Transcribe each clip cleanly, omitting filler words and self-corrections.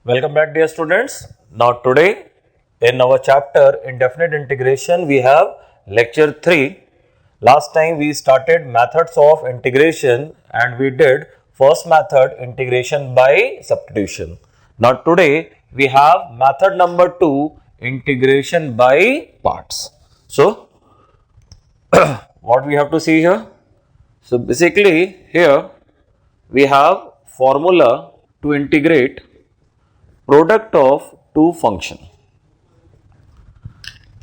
Welcome back, dear students. Now today in our chapter indefinite integration we have lecture 3. Last time we started methods of integration and we did first method integration by substitution. Now today we have method number 2 integration by parts. So what we have to see here? So basically here we have formula to integrate product of two function.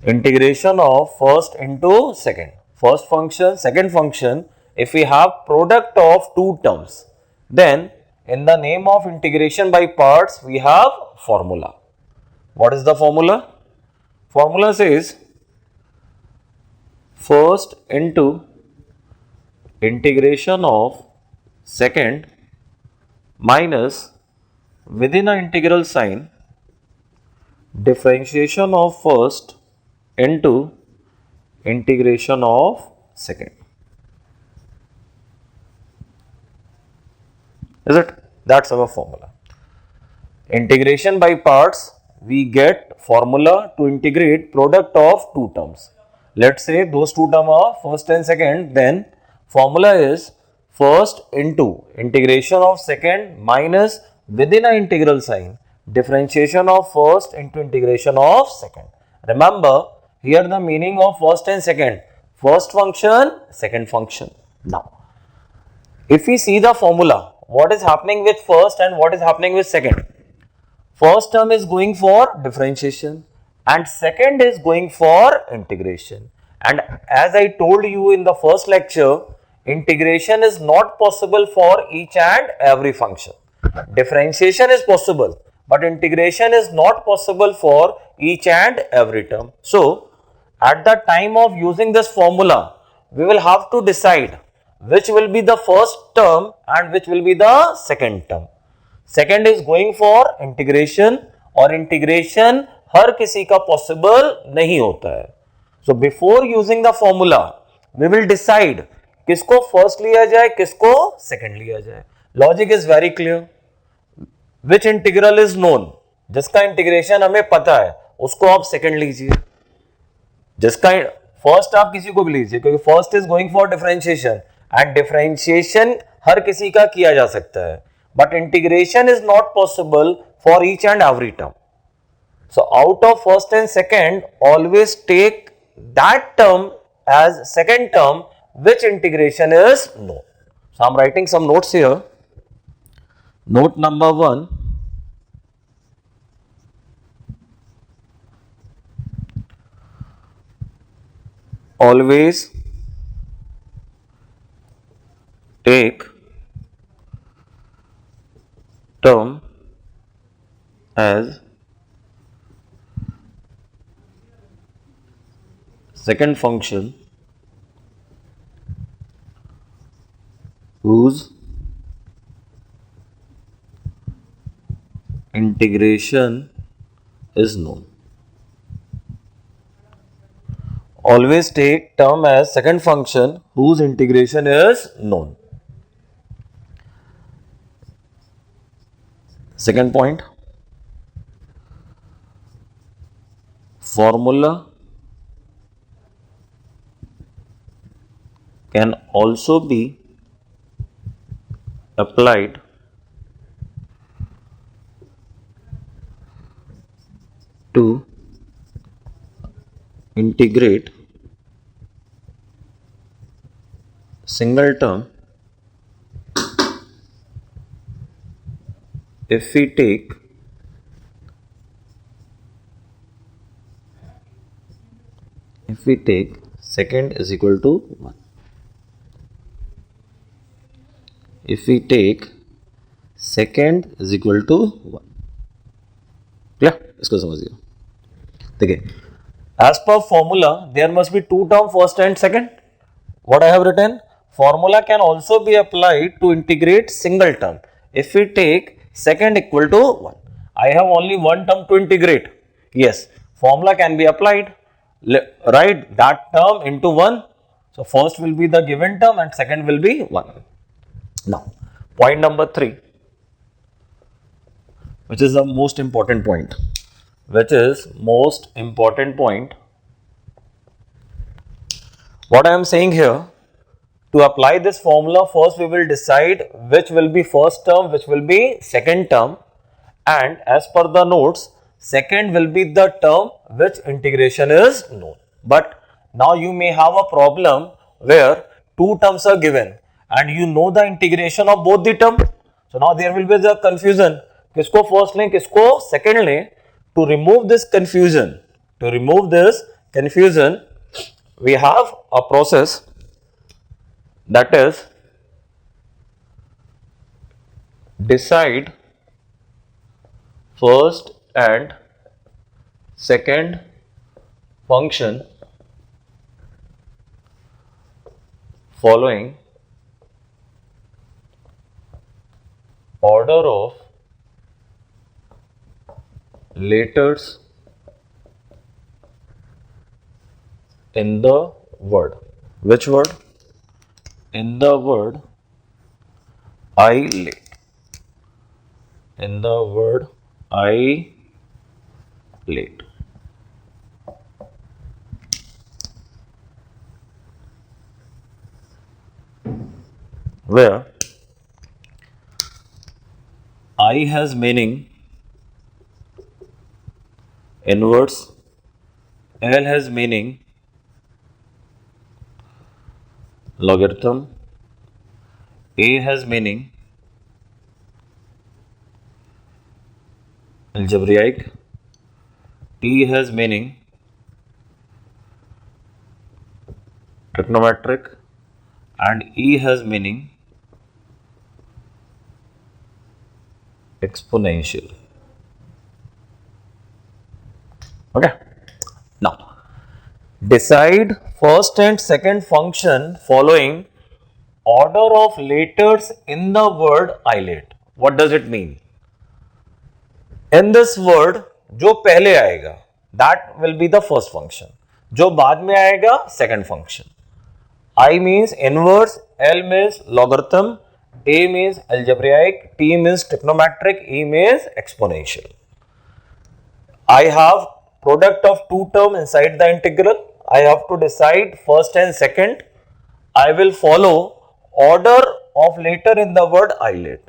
Integration of first into second. First function, second function, if we have product of two terms, then in the name of integration by parts, we have formula. What is the formula? Formula says first into integration of second minus within an integral sign differentiation of first into integration of second. Is it? That's our formula. Integration by parts, we get formula to integrate product of two terms. Let's say those two terms are first and second, then formula is first into integration of second minus within an integral sign differentiation of first into integration of second. Remember, here the meaning of first and second. First function, second function. Now, if we see the formula, what is happening with first and what is happening with second? First term is going for differentiation and second is going for integration. And as I told you in the first lecture, integration is not possible for each and every function. Differentiation is possible, but integration is not possible for each and every term. So, at the time of using this formula, we will have to decide which will be the first term and which will be the second term. Second is going for integration और integration हर किसी का possible नहीं होता है. So before using the formula, we will decide किसको first लिया जाए, किसको second लिया जाए. Logic is very clear. Which integral is known? जिसका integration हमें पता है, उसको आप second लीजिए. जिसका first आप किसी को भी लीजिए, क्योंकि first is going for differentiation and differentiation हर किसी का किया जा सकता है. But integration is not possible for each and every term. So out of first and second, always take that term as second term which integration is known. So I am writing some notes here. Note number 1. Always take term as second function whose integration is known. Always take term as second function whose integration is known. Second point, formula can also be applied to integrate single term if we take second is equal to 1. If we take second is equal to 1. Yeah, इसको समझिए. देखिए, as per formula, there must be two term first and second. What I have written? Formula can also be applied to integrate single term. If we take second equal to 1, I have only one term to integrate. Yes, formula can be applied. Write that term into 1. So first will be the given term and second will be 1. Now, point number 3. which is the most important point. Which is most important point. What I am saying here, to apply this formula, first we will decide which will be first term, which will be second term, and as per the notes, second will be the term which integration is known. But now you may have a problem where two terms are given and you know the integration of both the term. So now there will be the confusion. किसको first लें, किसको second लें? To remove this confusion, we have a process, that is, decide first and second function following order of letters in the word. Which word? In the word isolate. In the word isolate. Where I has meaning inverse, L has meaning logarithm, A has meaning algebraic, T has meaning trigonometric, and E has meaning exponential. Okay. Now, decide first and second function following order of letters in the word isolate. What does it mean? In this word, जो पहले आएगा, that will be the first function. जो बाद में आएगा, second function. I means inverse, L means logarithm, A means algebraic, T means trigonometric, E means exponential. I have product of two terms inside the integral. I have to decide first and second. I will follow order of letter in the word isolate.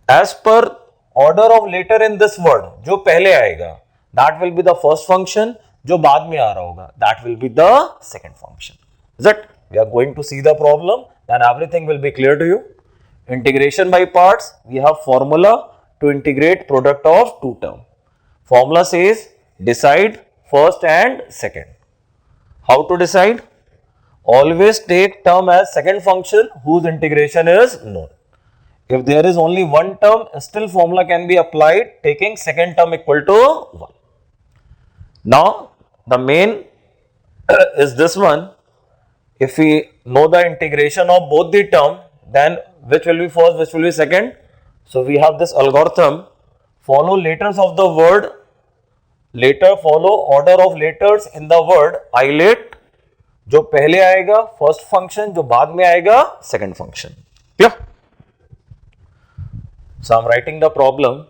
As per order of letter in this word, जो पहले आएगा, that will be the first function. जो बाद में आ रहा होगा, that will be the second function. Is it? We are going to see the problem, then everything will be clear to you. Integration by parts, we have formula to integrate product of two terms. Formula says decide first and second. How to decide? Always take term as second function whose integration is known. If there is only one term, still formula can be applied taking second term equal to 1. Now, the main is this one. If we know the integration of both the term, then which will be first, which will be second? So, we have this algorithm, follow letters of the word, later follow order of letters in the word isolate. जो पहले आएगा first function, जो बाद में आएगा second function. Clear? So, I am writing the problem.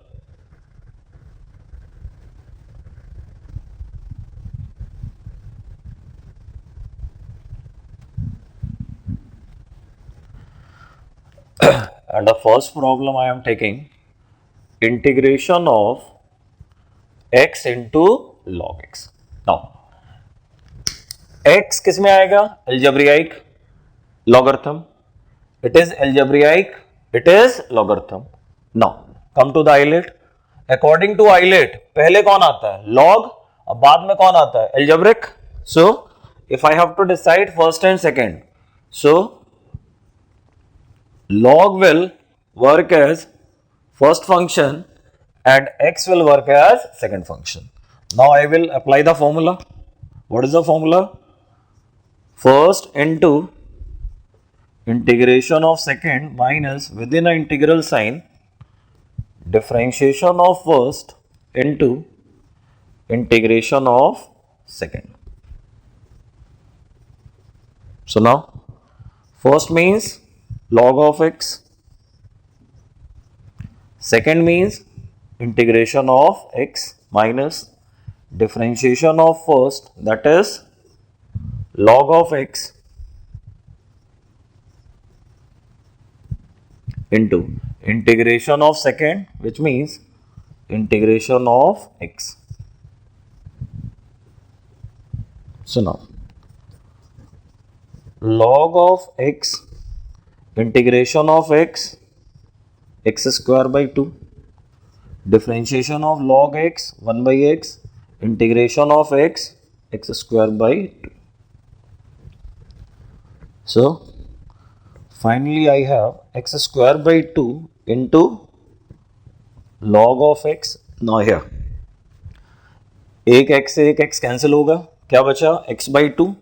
And the first problem I am taking, integration of x into log x. Now, x किस में आएगा? Algebraic, logarithm. It is algebraic, it is logarithm. Now, come to the isolate. According to isolate, पहले कौन आता है? Log, और बाद में कौन आता है? Algebraic. So, if I have to decide first and second, so log will work as first function and x will work as second function. Now I will apply the formula. What is the formula? First into integration of second minus within an integral sign differentiation of first into integration of second. So now first means log of x, second means integration of x minus differentiation of first, that is log of x, into integration of second, which means integration of x. So now log of x, integration of x, x square by 2, differentiation of log x, 1 by x, integration of x, x square by 2. So finally I have x square by 2 into log of x. Now here एक x से एक x cancel होगा, क्या बचा x by 2.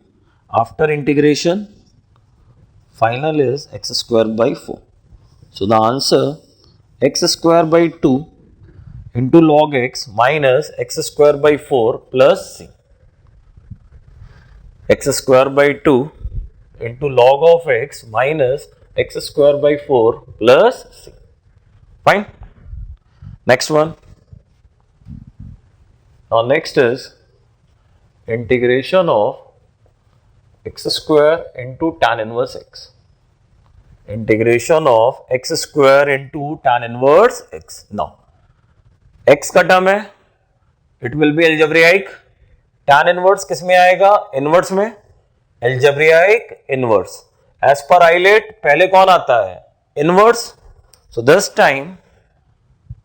After integration final is x square by 4. So the answer x square by 2 into log x minus x square by 4 plus c. X square by 2 into log of x minus x square by 4 plus c. Fine. Next one. Now next is integration of x square into tan inverse x. Integration of x square into tan inverse x. Now x का term है, it will be algebraic. tan inverse किस में आएगा? Inverse में. algebraic inverse. As per ILAT पहले कौन आता है? Inverse. So this time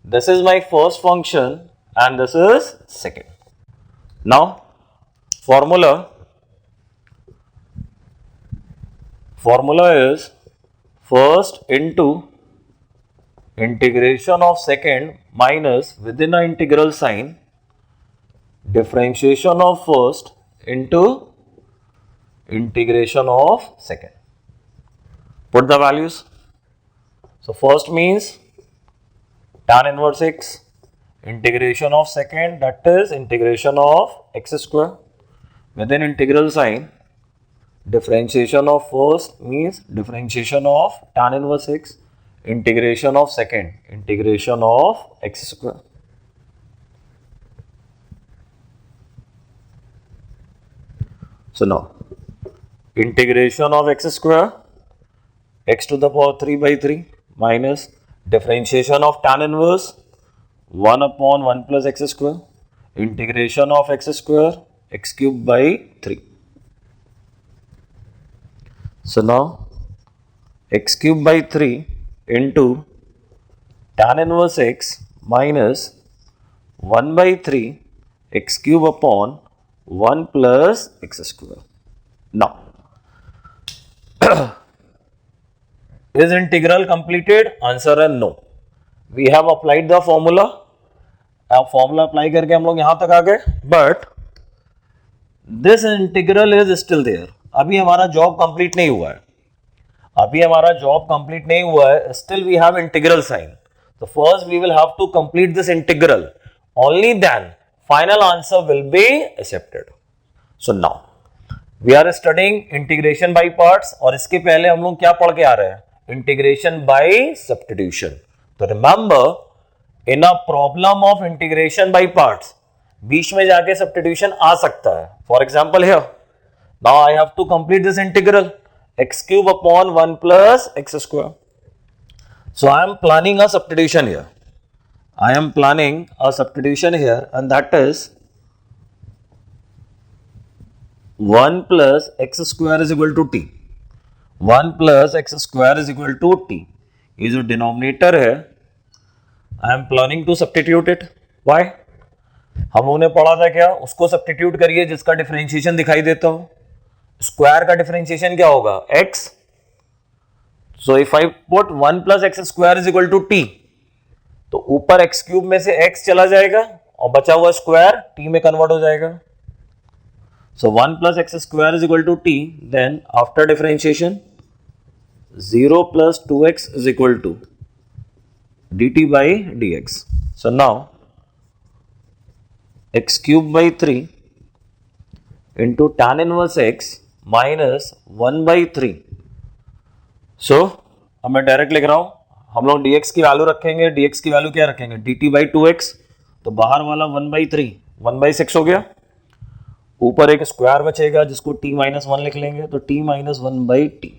this is my first function and this is second. Now formula is first into integration of second minus within a integral sign differentiation of first into integration of second. Put the values. So first means tan inverse x, integration of second, that is integration of x square, within integral sign differentiation of first means differentiation of tan inverse x, integration of second, integration of x square. So now integration of x square, x to the power 3 by 3 minus differentiation of tan inverse 1 upon 1 plus x square, integration of x square, x cube by 3. So now x cube by 3 into tan inverse x minus 1 by 3 x cube upon 1 plus x square. Now is integral completed? Answer is no. We have applied the formula. अब formula apply करके हम लोग यहां तक आ गए, but this integral is still there. अभी हमारा जॉब कंप्लीट नहीं हुआ है. Still we have integral sign. So first we will have to complete this integral. Only then final answer will be accepted. So now we are studying integration by parts, और इसके पहले हम लोग क्या पढ़ के आ रहे हैं? Integration by substitution. तो remember, in a problem of integration by parts, बीच में जाके substitution आ सकता है. For example here, now I have to complete this integral x cube upon 1 plus x square. So I am planning a substitution here. And that is 1 plus x square is equal to t. 1 plus x square is equal to t. ये जो denominator है, I am planning to substitute it. Why? हम लोगों ने पढ़ा था क्या? उसको substitute करिए जिसका differentiation दिखाई देता हो. Square का differentiation क्या होगा? x. So if I put 1 plus x square is equal to t, तो ऊपर x cube में से x चला जाएगा और बचा हुआ square t में convert हो जाएगा. So 1 plus x square is equal to t. Then after differentiation, 0 plus 2x is equal to dt by dx. So now x cube by 3 into tan inverse x minus 1 by 3. So अब मैं direct लिख रहा हूं, हम लोग dx की value रखेंगे, dx की वैल्यू क्या रखेंगे, dt by 2x, तो बाहर वाला 1/3 1/6 हो गया, ऊपर एक स्क्वायर बचेगा जिसको t - 1 लिख लेंगे, तो t - 1/t.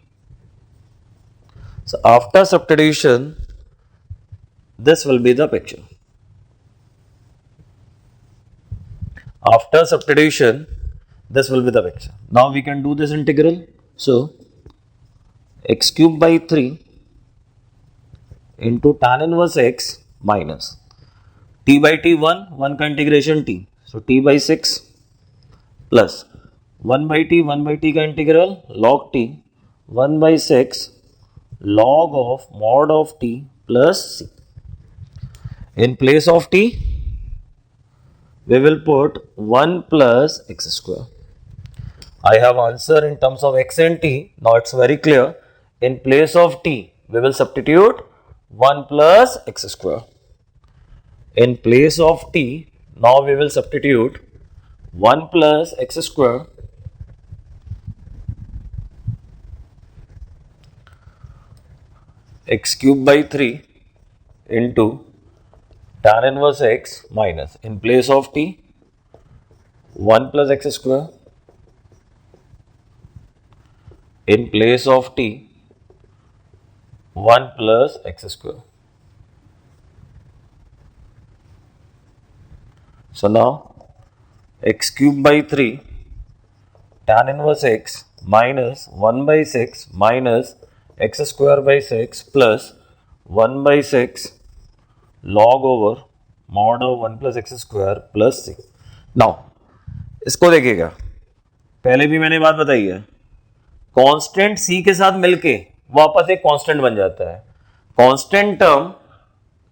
So after substitution, this will be the picture. After substitution, this will be the picture. Now we can do this integral. So x cube by 3 into tan inverse x minus t by t 1 का integration t, so t by 6 plus 1 by t का integral log t 1 by 6 log of mod of t plus c. In place of t, we will put 1 plus x square. I have answer in terms of x and t. Now it's very clear. In place of t, we will substitute 1 plus x square. In place of t, now we will substitute 1 plus x square x cube by 3 into tan inverse x minus, in place of t, 1 plus x square, in place of t, 1 plus x square. So now x cube by 3 tan inverse x minus 1 by 6 minus x square by 6 plus 1 by 6 log over mod of 1 plus x square plus c. Now इसको देखिएगा, पहले भी मैंने बात बताई है, constant c के साथ मिलके वापस एक कांस्टेंट बन जाता है, कांस्टेंट टर्म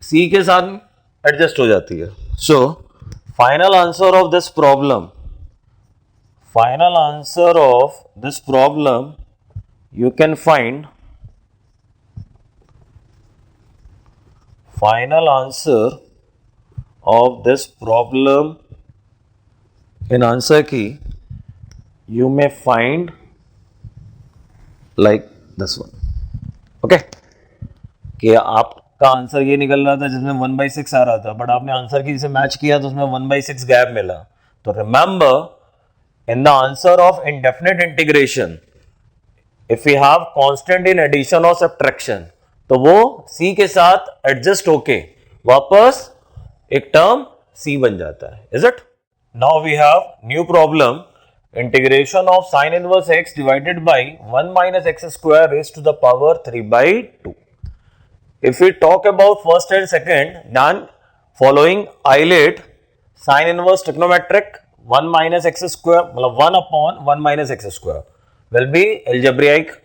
c के साथ एडजस्ट हो जाती है. सो final answer of this problem, final answer of this problem you can find, final answer of this problem in answer key you may find like this one. Okay, कि आपका answer ये निकल रहा था जिसमें 1/6 आ रहा था, बट आपने आंसर की से मैच किया तो उसमें 1/6 गैप मिला. तो remember, in the answer of indefinite integration if you have constant in addition और सब्ट्रैक्शन, तो वो c के साथ एडजस्ट होके वापस एक टर्म c बन जाता है. Is it? Now we have new problem, integration of sin inverse x divided by 1 minus x square raised to the power 3/2. If we talk about first and second, then following eilate sin inverse trigonometric 1 minus x square, मतलब 1 upon 1 minus x square will be algebraic.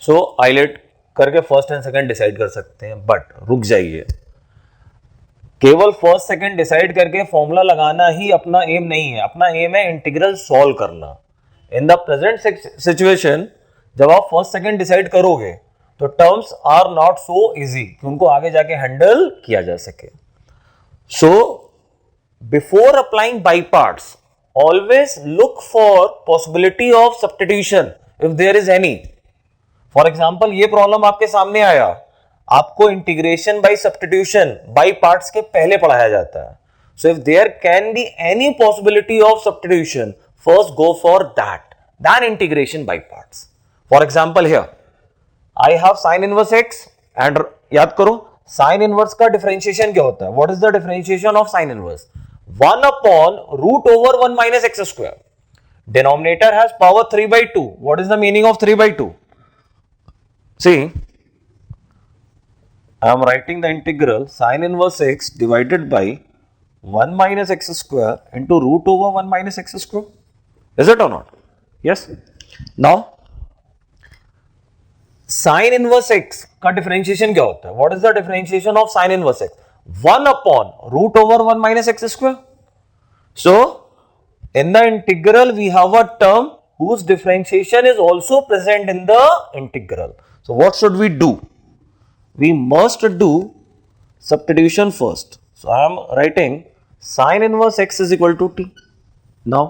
So eilate करके first and second decide कर सकते हैं, but रुक जाइए, केवल first second decide करके formula लगाना ही अपना एम नहीं है. अपना एम है इंटीग्रल सॉल्व करना. इन द प्रेजेंट सिचुएशन जब आप फर्स्ट सेकंड डिसाइड करोगे तो terms are not so easy कि उनको आगे जाके हैंडल किया जा सके. So before applying by parts always look for possibility of substitution if there is any. For example, ये प्रॉब्लम आपके सामने आया, आपको integration by substitution by parts के पहले पढ़ाया जाता है. So if there can be any possibility of substitution, first go for that, then integration by parts. For example here I have sine inverse x and याद करो sine inverse का differentiation क्या होता है. What is the differentiation of sine inverse? 1 upon root over 1 minus x square. Denominator has power 3/2. What is the meaning of 3/2? See, I am writing the integral sin inverse x divided by 1 minus x square into root over 1 minus x square. Is it or not? Yes. Now, sin inverse x का differentiation क्या होता है? What is the differentiation of sin inverse x? 1 upon root over 1 minus x square. So, in the integral we have a term whose differentiation is also present in the integral. So, what should we do? We must do substitution first. So, I am writing sin inverse x is equal to t. Now,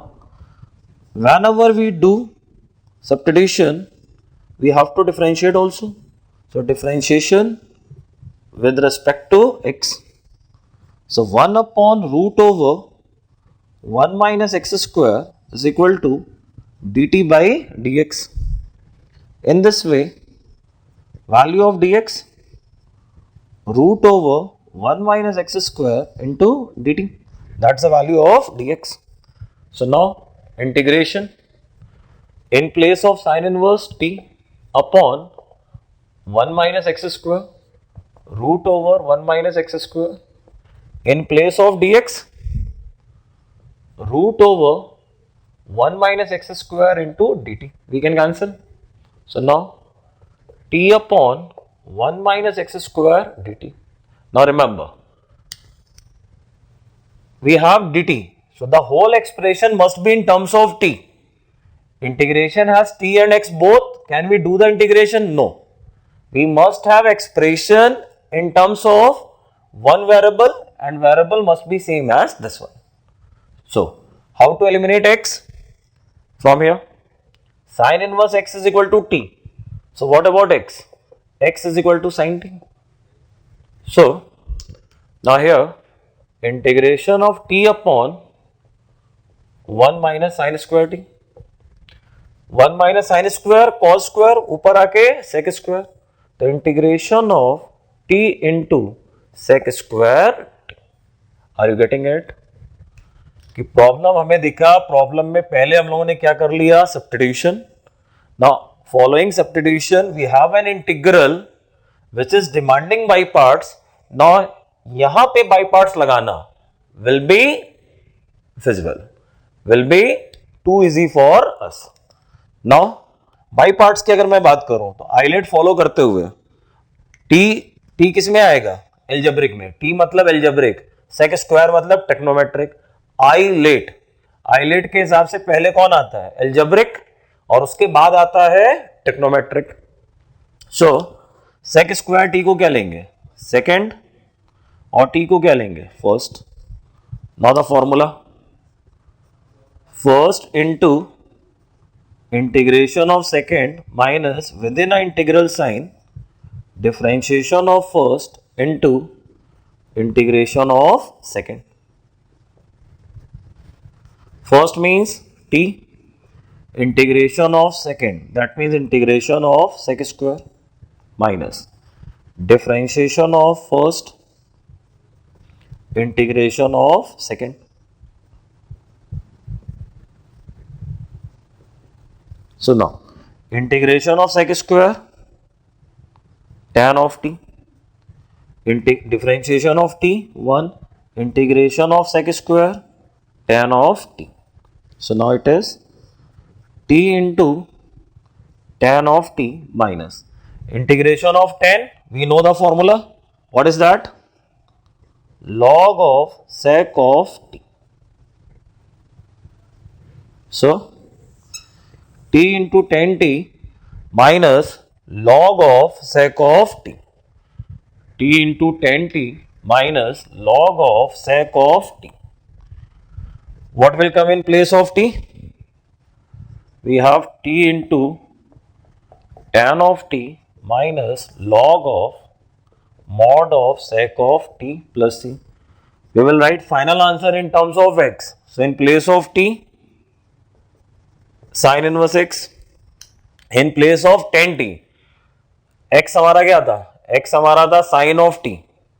whenever we do substitution, we have to differentiate also. So, differentiation with respect to x. So 1 upon root over 1 minus x square is equal to dt by dx. In this way, value of dx root over 1 minus x square into dt. That's the value of dx. So now integration in place of sine inverse t upon 1 minus x square root over 1 minus x square in place of dx root over 1 minus x square into dt. We can cancel. So now t upon 1 minus x square dt. Now remember, we have dt. So the whole expression must be in terms of t. Integration has t and x both. Can we do the integration? No. We must have expression in terms of one variable, and variable must be same as this one. So how to eliminate x from here? Sine inverse x is equal to t. So what about x? X is equal to sine t. So now here integration of t upon 1 minus sine square t. 1 minus sine square cos square ऊपर आके sec square. तो integration of t into sec square t. Are you getting it? कि problem हमें दिखा, problem में पहले हम लोगों ने क्या कर लिया? Substitution. Now following substitution we have an integral which is demanding by parts. Now यहां पे बाई पार्ट्स लगाना will be feasible, will be too easy for us. Now by parts की अगर मैं बात करूं तो आइलेट फॉलो करते हुए टी किस में आएगा? एल्जेब्रिक में. टी मतलब एल्जेब्रिक, सेक स्क्वायर मतलब टेक्नोमेट्रिक. आइलेट के हिसाब से पहले कौन आता है? एल्जेब्रिक, और उसके बाद आता है टेक्नोमेट्रिक. सो सेक स्क्वायर टी को क्या लेंगे? सेकेंड, और टी को क्या लेंगे? First. Now the formula first into integration of second minus within a integral sign differentiation of first into integration of second. First means t, integration of second, that means integration of sec square, minus differentiation of first, integration of second. So now integration of sec square tan of t, differentiation of t 1, integration of sec square tan of t. So now it is t into tan of t minus integration of tan. We know the formula. What is that? Log of sec of t. So t into tan t minus log of sec of t. T into tan t minus log of sec of t. What will come in place of t? We have t into tan of t minus log of mod of sec of t plus c. We will write final answer in terms of x. So in place of t, sine inverse x, in place of ten t. X हमारा क्या था? X हमारा था sine of T.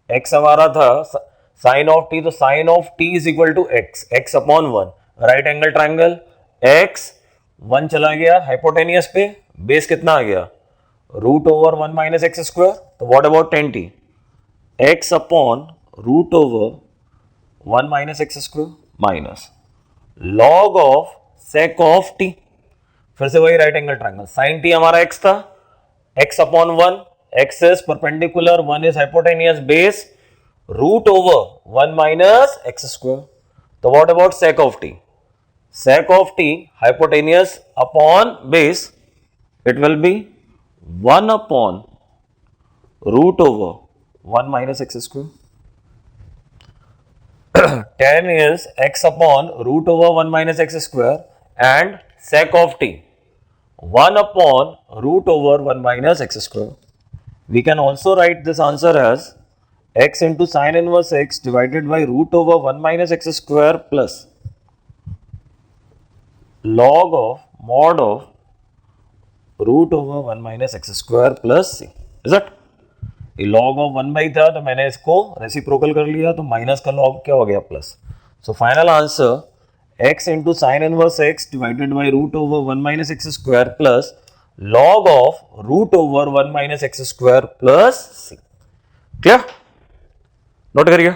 X हमारा था sine of t, तो sine of t is equal to x, x upon one. Right angle triangle, x one चला गया हाइपोटेनियस पे, बेस कितना आ गया? Root over one minus x square. तो what about tan t? X upon root over one minus x square minus log of sec of t. फिर से वही right angle triangle. Sine t हमारा x था, x upon one, x is perpendicular, one is hypotenuse, base root over one minus x square. तो what about sec of t? Sec of t hypotenuse upon base, it will be one upon root over one minus x square. tan is x upon root over 1 minus x square and sec of t 1 upon root over 1 minus x square. We can also write this answer as x into sin inverse x divided by root over 1 minus x square plus log of mod of root over 1 minus x square plus c. Is it? ये log of 1 by था तो मैंने इसको reciprocal कर लिया तो minus का log क्या हो गया plus. So final answer x into sin inverse x divided by root over 1 minus x square plus log of root over 1 minus x square plus c. Clear? Note करिए.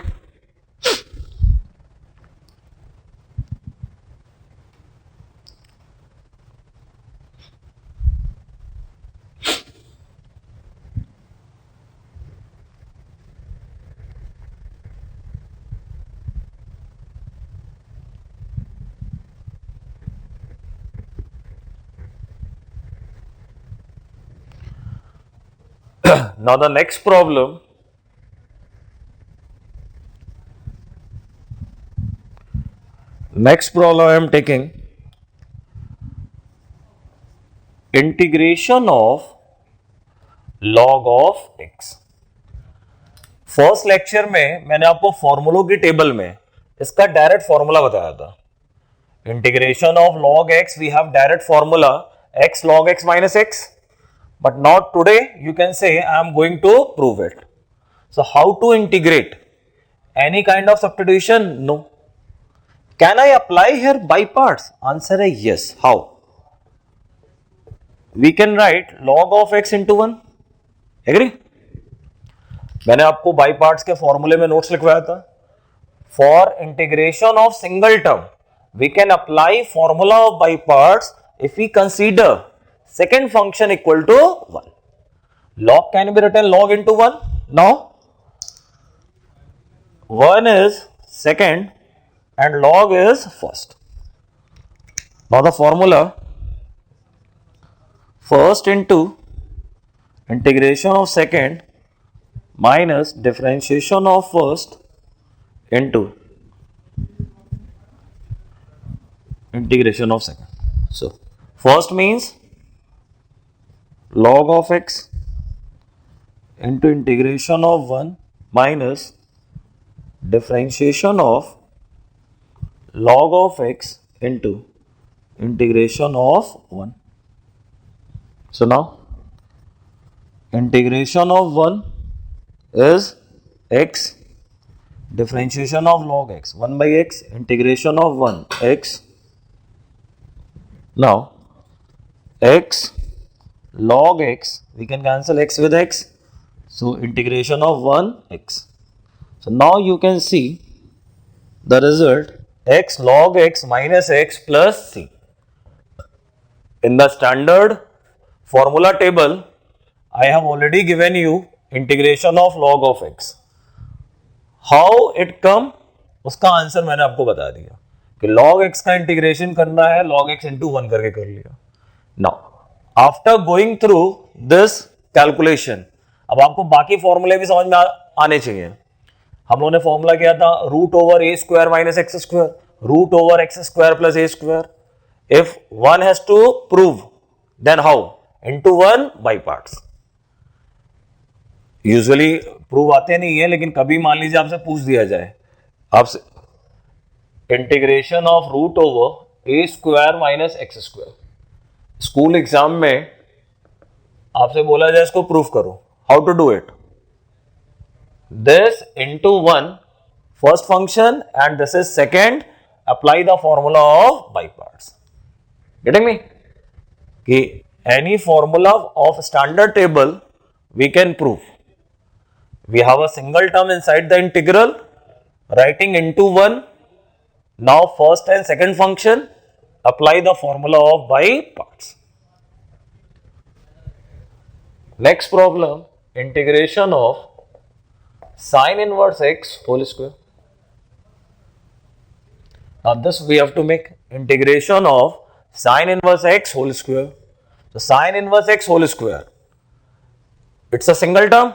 Now the next problem, I am taking integration of log of x. First lecture में मैंने आपको फॉर्मूलों की table में इसका direct formula बताया था. Integration of log x we have direct formula x log x minus x. But not today, you can say I am going to prove it. So how to integrate? Any kind of substitution? No. Can I apply here by parts? Answer is yes. How? We can write log of x into 1. Agree? मैंने आपको by parts के फॉर्मूले में notes लिखवाया था. For integration of single term we can apply formula of by parts if we consider second function equal to 1. Log can be written log into 1. Now 1 is second and log is first. Now the formula first into integration of second minus differentiation of first into integration of second. So first means log of x into integration of 1 minus differentiation of log of x into integration of 1. So now integration of 1 is x, differentiation of log x 1 by x, integration of 1 x. Now x log x, we can cancel x with x, so integration of 1 x. So now you can see the result x log x minus x plus c. In the standard formula table I have already given you integration of log of x. How it come? उसका answer मैंने आपको बता दिया कि log x का integration करना है log x into 1 करके कर लिया. Now after going through this calculation अब आपको बाकी फॉर्मूले भी समझ में आने चाहिए. हम लोगों ने फॉर्मूला किया था root over a square minus x square, root over x square plus a square. If one has to prove then how? Into 1 by parts. Usually prove आते नहीं है, लेकिन कभी मान लीजिए आपसे पूछ दिया जाए आपसे integration of root over a square minus x square. School exam में आपसे बोला जाए इसको प्रूफ करो. How to do it? This into 1 first function and this is second. Apply the formula of by parts. Getting me? कि any formula of standard table we can prove. We have a single term inside the integral, writing into 1. Now first and second function, apply the formula of by parts. Next problem, integration of sin inverse x whole square. Now this we have to make integration of sin inverse x whole square. So sin inverse x whole square, it's a single term.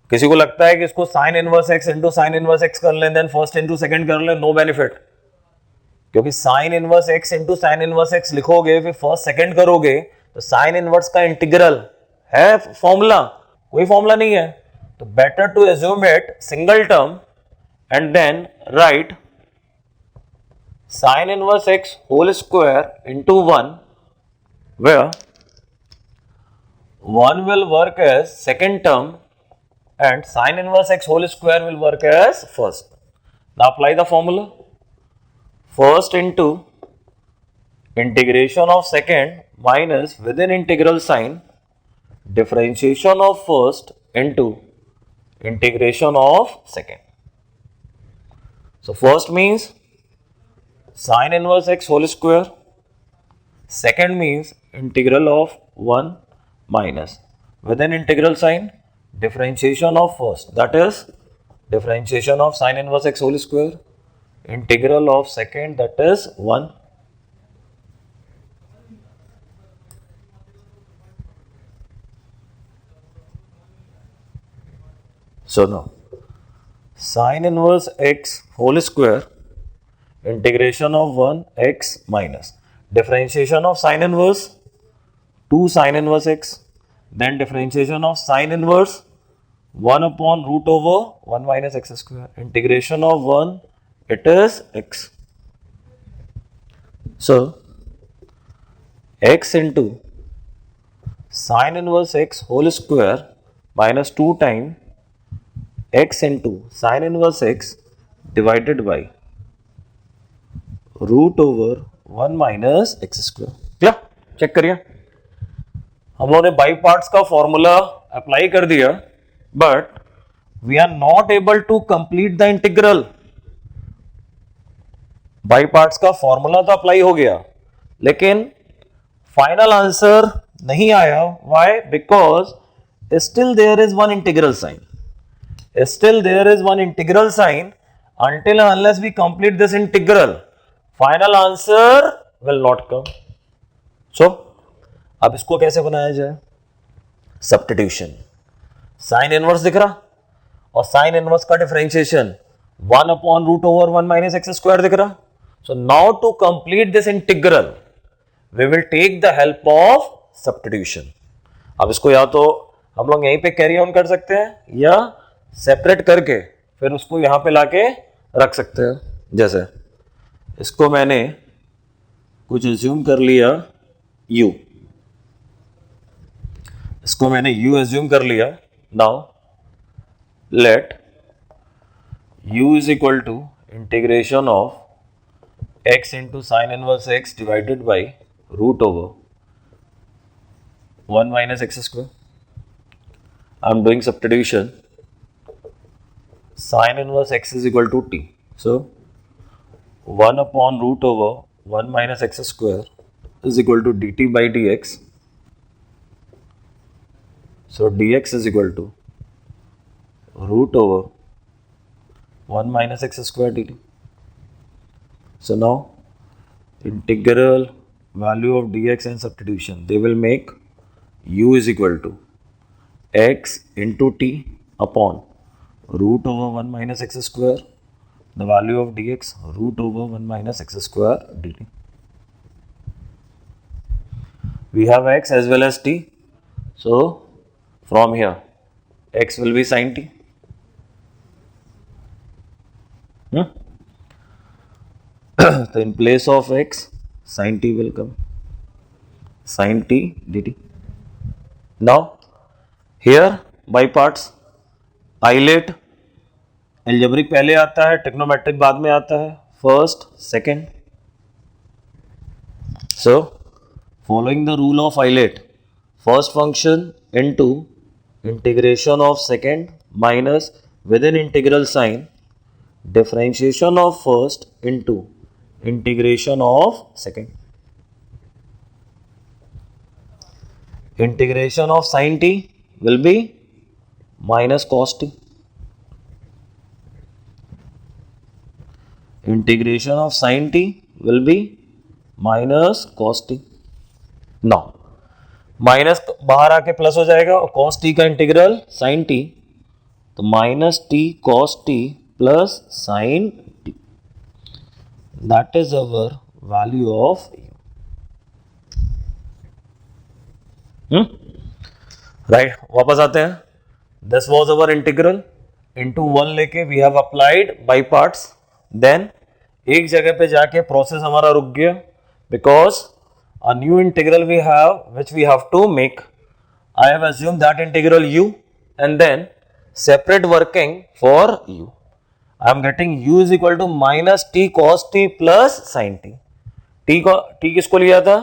किसी को लगता है कि इसको sin inverse x into sin inverse x कर लें, then first into second कर लें, no benefit. क्योंकि sign inverse x into sine inverse x लिखोगे फिर फर्स्ट सेकंड करोगे तो साइन इनवर्स का इंटीग्रल है फॉर्मूला, कोई फॉर्मूला नहीं है. तो better to assume it single term and then write sin inverse x whole square into 1, where 1 will work as second term and sin inverse x whole square will work as first. Now apply the formula. First into integration of second minus within integral sign differentiation of first into integration of second. So first means sin inverse x whole square, second means integral of 1 minus within integral sign differentiation of first, that is differentiation of sin inverse x whole square, integral of second, that is 1. So now sin inverse x whole square integration of 1 x minus differentiation of sin inverse 2 sin inverse x, then differentiation of sin inverse 1 upon root over 1 minus x square, integration of 1, it is x. So x into sin inverse x whole square minus 2 times x into sin inverse x divided by root over 1 minus x square. Clear? Check करिए, हम लोगों ने by parts का formula apply कर दिया, but we are not able to complete the integral. By parts का formula तो apply हो गया, लेकिन फाइनल आंसर नहीं आया. Why? Because still there is one integral sign. Still there is one integral sign. Until and unless we complete this integral, final answer will not come. So, अब इसको कैसे बनाया जाए? Substitution. Sin inverse दिख रहा और sin inverse का differentiation 1 upon root over 1 minus x square दिख रहा. So now to complete this integral, we will take the help of substitution. अब इसको या तो हम लोग यहीं पे कैरी ऑन कर सकते हैं या सेपरेट करके फिर उसको यहां पे लाके रख सकते हैं. जैसे इसको मैंने कुछ एज्यूम कर लिया u, इसको मैंने u एज्यूम कर लिया. Now let u is equal to integration of x into sine inverse x divided by root over 1 minus x square. I am doing substitution. Sin inverse x is equal to t. So 1 upon root over 1 minus x square is equal to dt by dx. So dx is equal to root over 1 minus x square dt. So now integral value of dx and substitution, they will make u is equal to x into t upon root over 1 minus x square, the value of dx root over 1 minus x square dt. We have x as well as t. So from here x will be sin t. So in place of x, sin t will come, sin t dt. Now here by parts, ILATE algebraic पहले आता है, trigonometric बाद में आता है, first second. So following the rule of ILATE, first function into integration of second minus within integral sine differentiation of first into integration of second. Integration of sine t will be minus cos t. Integration of sin t will be minus cos t. Now minus बाहर आके plus हो जाएगा और cos t का integral sin t, तो minus t cos t plus sin t. That is our value of u. Right, वापस आते हैं. This was our integral, into 1 लेके we have applied by parts, देन एक जगह पे जाके प्रोसेस हमारा रुक गया because a new integral we have which we have to make. I have assumed that integral u and then separate working for u. I am getting u is equal to minus t cos t plus sin t. t किसको लिया था?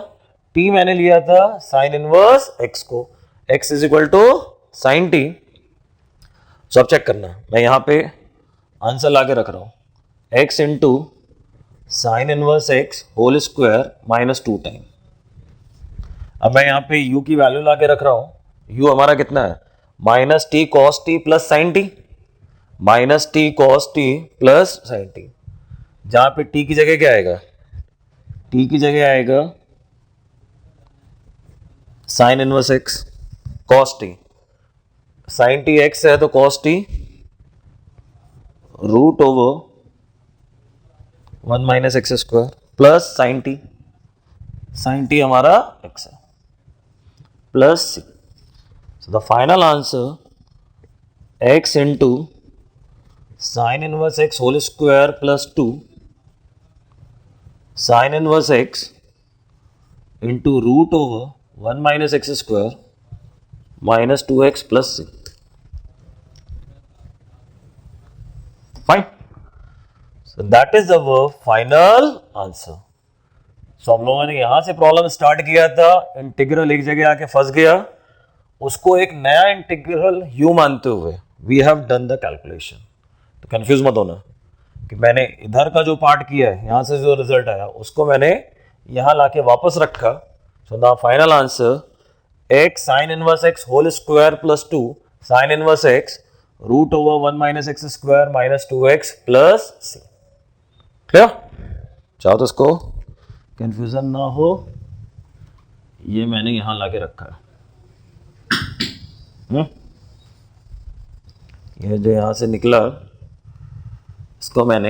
t मैंने लिया था sin inverse x को. x is equal to sin t. सब check करना, मैं यहां पे आंसर लाके रख रहा हूं x into sine inverse x whole square minus 2 time. अब मैं यहां पे u की वैल्यू लाके रख रहा हूं. u हमारा कितना है? Minus T cos T plus sine T, minus T cos T plus sine T. जहां पे t की जगह क्या आएगा? t की जगह आएगा sine inverse x cos t. Sine t x है तो cos t root over 1 minus x square plus sine t. Sine t हमारा x है plus c. So the final answer x into sin inverse x whole square plus 2 sin inverse x into root over 1 minus x square minus 2x plus c. Fine. So that is our final answer. So हम लोगों ने यहां से problem start किया था, integral एक जगह आके फंस गया, उसको एक नया इंटीग्रल u मानते हुए we have done the calculation. तो कंफ्यूज मत होना कि मैंने इधर का जो पार्ट किया है, यहां से जो रिजल्ट आया उसको मैंने यहां लाके वापस रखा. So the final answer x sine inverse x whole square plus 2 sine inverse x root over 1 minus x square minus 2x plus c. Clear? चाहो तो इसको कंफ्यूजन ना हो, ये मैंने यहां लाके रखा है. ये जो यहां से निकला इसको मैंने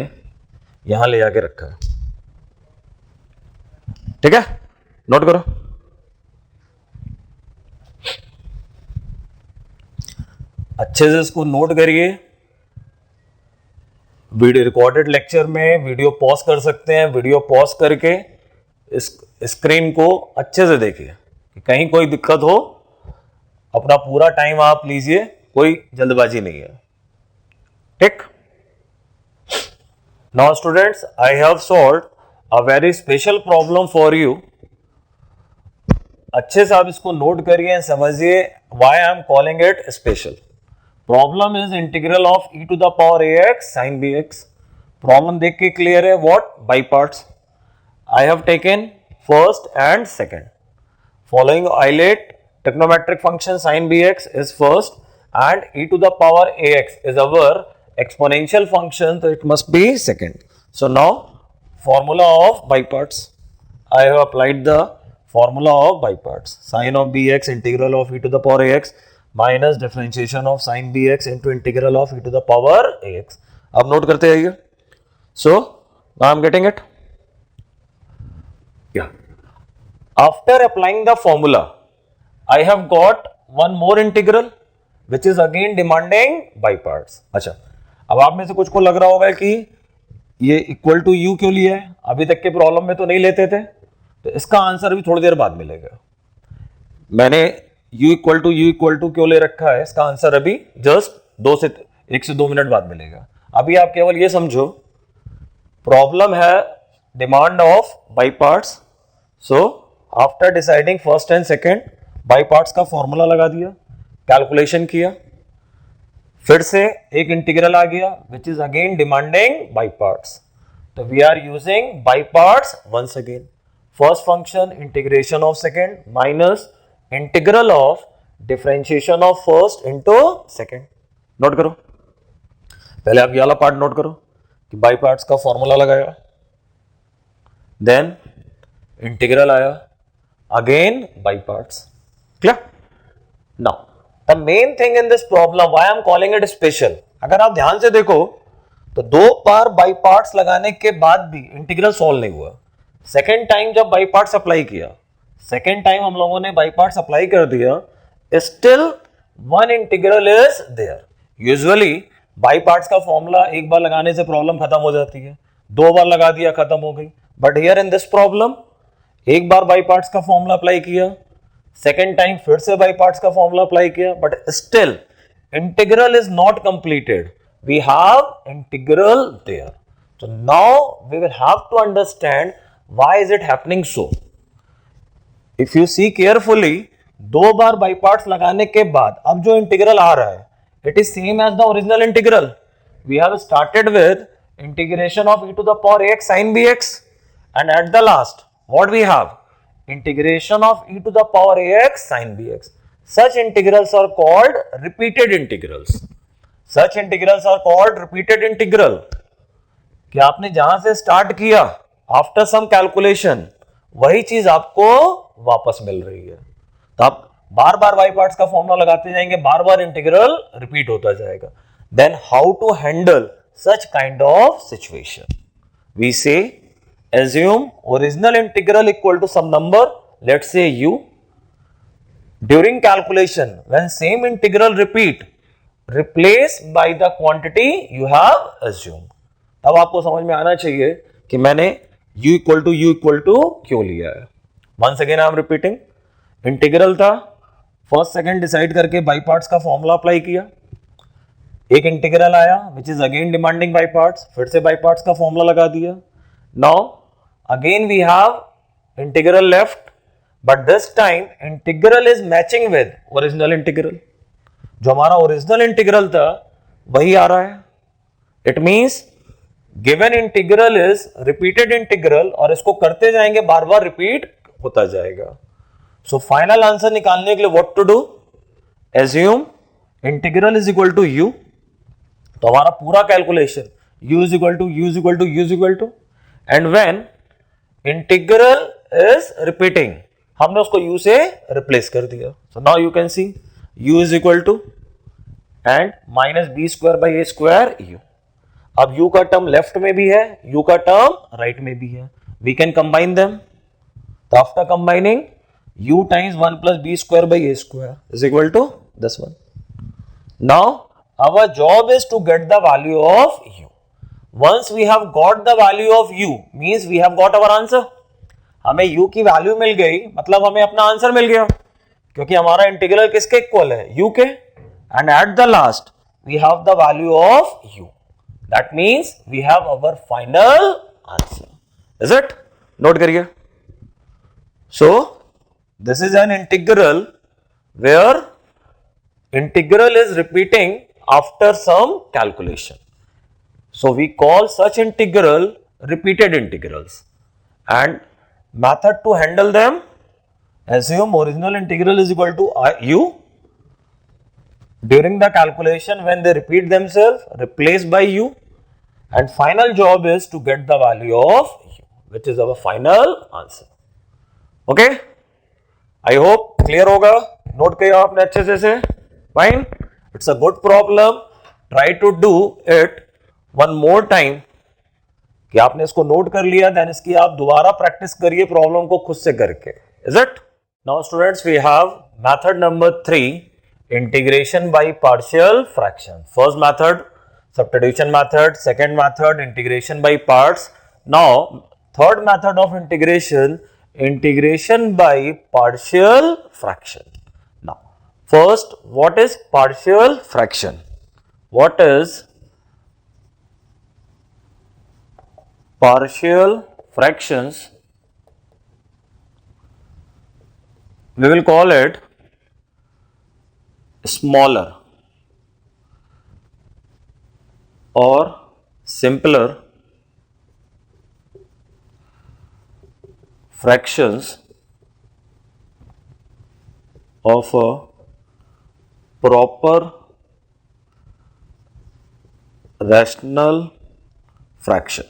यहां ले आके रखा है. ठीक है, नोट करो. अच्छे से इसको नोट करिए. वीडियो रिकॉर्डेड लेक्चर में वीडियो पॉज कर सकते हैं. वीडियो पॉज करके इस स्क्रीन को अच्छे से देखिए कि कहीं कोई दिक्कत हो. अपना पूरा टाइम आप लीजिए, कोई जल्दबाजी नहीं है. ठीक. Now students, I have solved a very special problem for you. अच्छे से आप इसको नोट करिए, समझिए why I am calling it special. Problem is integral of e to the power ax sin bx. Problem देख के क्लियर है. What? By parts. I have taken first and second. Following ILATE trigonometric function sin bx is first and e to the power ax is our exponential function, so it must be second. So now formula of by parts. I have applied the formula of by parts. Sin of bx integral of e to the power ax minus differentiation of sin bx into integral of e to the power ax. अब note करते जाइए. So now I am getting it. Yeah. After applying the formula, I have got one more integral which is again demanding by parts. अच्छा, अब आप में से कुछ को लग रहा होगा कि ये इक्वल टू u क्यों लिया है, अभी तक के प्रॉब्लम में तो नहीं लेते थे. तो इसका आंसर भी थोड़ी देर बाद मिलेगा. मैंने u इक्वल टू क्यों ले रखा है, इसका आंसर अभी जस्ट 1 से 2 मिनट बाद मिलेगा. अभी आप केवल ये समझो प्रॉब्लम है demand of by parts. So after deciding first and second, by parts का फॉर्मूला लगा दिया, कैलकुलेशन किया, फिर से एक इंटीग्रल आ गया which is again demanding by parts. तो we are using by parts once again. First function integration of second minus integral of differentiation of first into second. Note करो, पहले आप ये वाला पार्ट नोट करो कि बाई पार्ट्स का formula लगाया, देन इंटीग्रल आया, again by parts. Clear? Now, the main thing in this problem, why I am calling it special, अगर आप ध्यान से देखो तो 2 बार बाई पार्ट्स लगाने के बाद भी इंटीग्रल सॉल्व नहीं हुआ. सेकेंड टाइम जब बाई पार्ट्स अप्लाई किया, सेकेंड टाइम हम लोगों ने बाई पार्ट्स अप्लाई कर दिया, still one integral is there. Usually by parts का फॉर्मूला एक बार लगाने से प्रॉब्लम खत्म हो जाती है, दो बार लगा दिया खत्म हो गई. But here in this problem एक बार बाई पार्ट्स का फॉर्मूला अप्लाई किया, सेकेंड टाइम फिर से बाई पार्ट्स का फॉर्मूला अप्लाई किया, but still integral is not completed. We have integral there. So now we will have to understand why is it happening so. If you see carefully, दो बार by parts लगाने के बाद अब जो integral आ रहा है, it is same as the original integral. We have started with integration of e to the power ax sin bx, and at the last what we have, integration of e to the power ax sin bx. Such integrals are called repeated integrals. Such integrals are called repeated integral. कि आपने जहां से start किया after some calculation वही चीज आपको वापस मिल रही है. तो आप बार बार बाई पार्ट्स का फॉर्मूला लगाते जाएंगे, बार बार इंटीग्रल रिपीट होता जाएगा. Then how to handle such kind of situation? We say assume original integral equal to some number, let's say u. During calculation when same integral repeat, replace by the quantity you have assumed. तब आपको समझ में आना चाहिए कि मैंने u equal to क्यों लिया है. Once again I am repeating, integral था, फर्स्ट सेकंड डिसाइड करके बाई पार्ट्स का फॉर्मूला अप्लाई किया, एक इंटीग्रल आया which is again demanding by parts, फिर से बाई पार्ट्स का फॉर्मूला लगा दिया. Now again we have integral left, but this time integral is matching with original integral. जो हमारा ओरिजिनल इंटीग्रल था वही आ रहा है. It means given integral is repeated integral, और इसको करते जाएंगे बार बार रिपीट होता जाएगा. सो फाइनल आंसर निकालने के लिए what to do, assume integral is equal to u. तो हमारा पूरा calculation u is equal to u is equal to u is equal to, and when integral is repeating हमने उसको u से रिप्लेस कर दिया. So now you can see u is equal to and minus b square by a square u. अब u का term left में भी है, u का टर्म राइट में भी है. We can combine them. तो after combining u times 1 plus b square by a square is equal to this one. Now our job is to get the value of u. Once we have got the value of u means we have got our answer. हमें u की value मिल गई मतलब हमें अपना answer मिल गया, क्योंकि हमारा इंटीग्रल किसके इक्वल है, u के. And at the last we have the value of u. That means we have our final answer. Is it? Note करिए. So this is an integral where integral is repeating after some calculation. So we call such integral repeated integrals. And method to handle them, assume original integral is equal to u. During the calculation when they repeat themselves, replace by u, and final job is to get the value of u, which is our final answer. Okay, I hope clear होगा. Note किया आपने अच्छे से fine. It's a good problem. Try to do it one more time. कि आपने इसको note कर लिया, देन इसकी आप दोबारा प्रैक्टिस करिए प्रॉब्लम को खुद से करके. Is it? Now students, we have method number 3, integration by partial fraction. First method, substitution method. Second method, integration by parts. Now third method of integration, integration by partial fraction. Now first, what is partial fraction? What is partial fractions? We will call it smaller or simpler fractions of a proper rational fraction.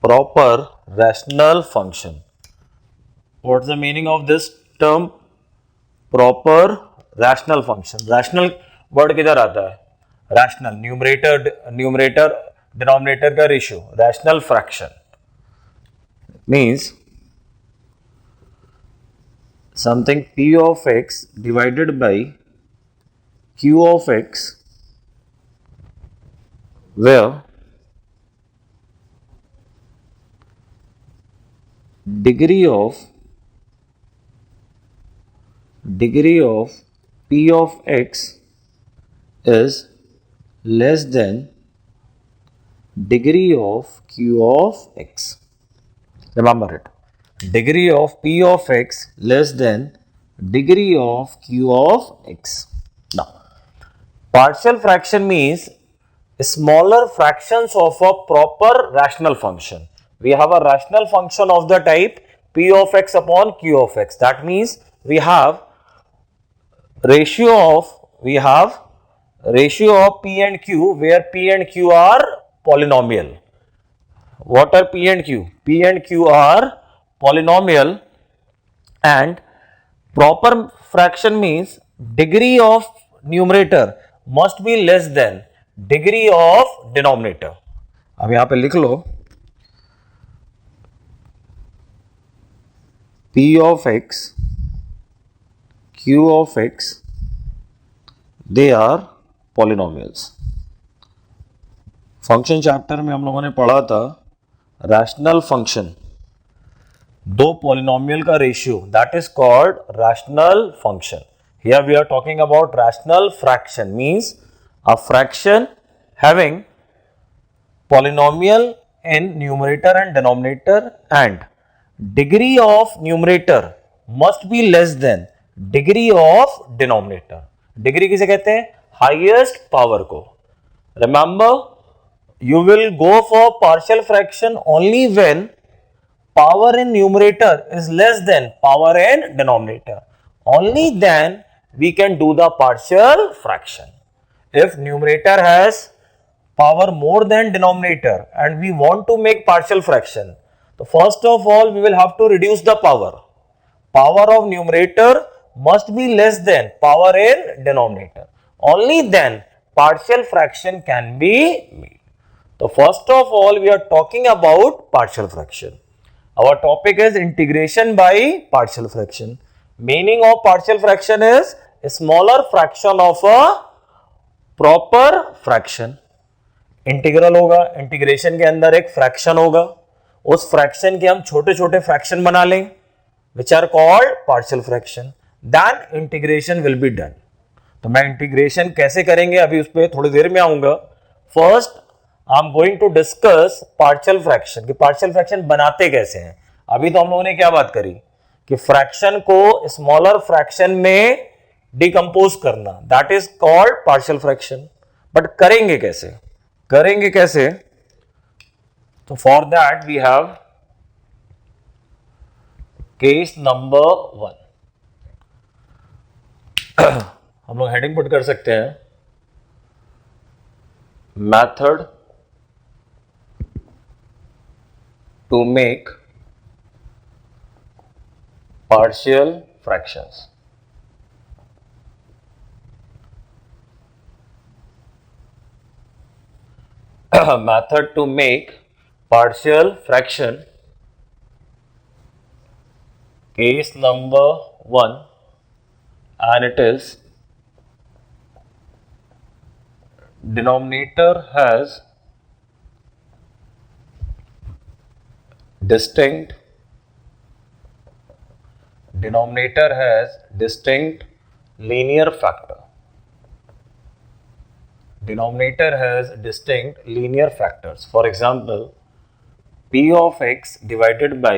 Proper rational function. What's the meaning of this term? Proper rational function. Rational word किधर आता है? Rational, numerator denominator का ratio. Rational fraction means something p of x divided by q of x, where degree of p of x is less than degree of q of x. Remember it. Degree of p of x less than degree of q of x. Now, partial fraction means smaller fractions of a proper rational function. We have a rational function of the type p of x upon q of x. That means we have ratio of p and q, where p and q are polynomial. What are p and q? P and q are polynomial, and proper fraction means degree of numerator must be less than degree of denominator. अब यहाँ पे लिख लो p of x, q of x, they are polynomials. Function chapter में हम लोगों ने पढ़ा था रैशनल फंक्शन, दो पॉलिनोमियल का ratio, that is called rational function. Here we are talking about rational fraction, means a fraction having polynomial in numerator and denominator, and degree of numerator must be less than degree of denominator. Degree किसे कहते हैं? Highest power को. Remember, you will go for partial fraction only when power in numerator is less than power in denominator. Only then we can do the partial fraction. If numerator has power more than denominator and we want to make partial fraction, so first of all we will have to reduce the power. Power of numerator must be less than power in denominator. Only then partial fraction can be made. So first of all we are talking about partial fraction. Our topic is integration by partial fraction. Meaning of partial fraction is a smaller fraction of a proper fraction. Integral होगा, integration के अंदर एक fraction होगा, उस fraction के हम छोटे छोटे फ्रैक्शन बना लें which are called partial fraction, then integration will be done. तो मैं इंटीग्रेशन कैसे करेंगे अभी उस पर थोड़ी देर में आऊंगा. First I am going to discuss partial fraction कि पार्शियल फ्रैक्शन बनाते कैसे हैं. अभी तो हम लोगों ने क्या बात करी कि फ्रैक्शन को स्मॉलर फ्रैक्शन में डिकम्पोज करना, that is called partial fraction. But करेंगे कैसे? तो for that we have case number 1. हम लोग हेडिंग पुट कर सकते हैं method to make partial fractions. Method to make partial fraction. Case number 1, and it is denominator has distinct linear factor. Denominator has distinct linear factors. For example, p of x divided by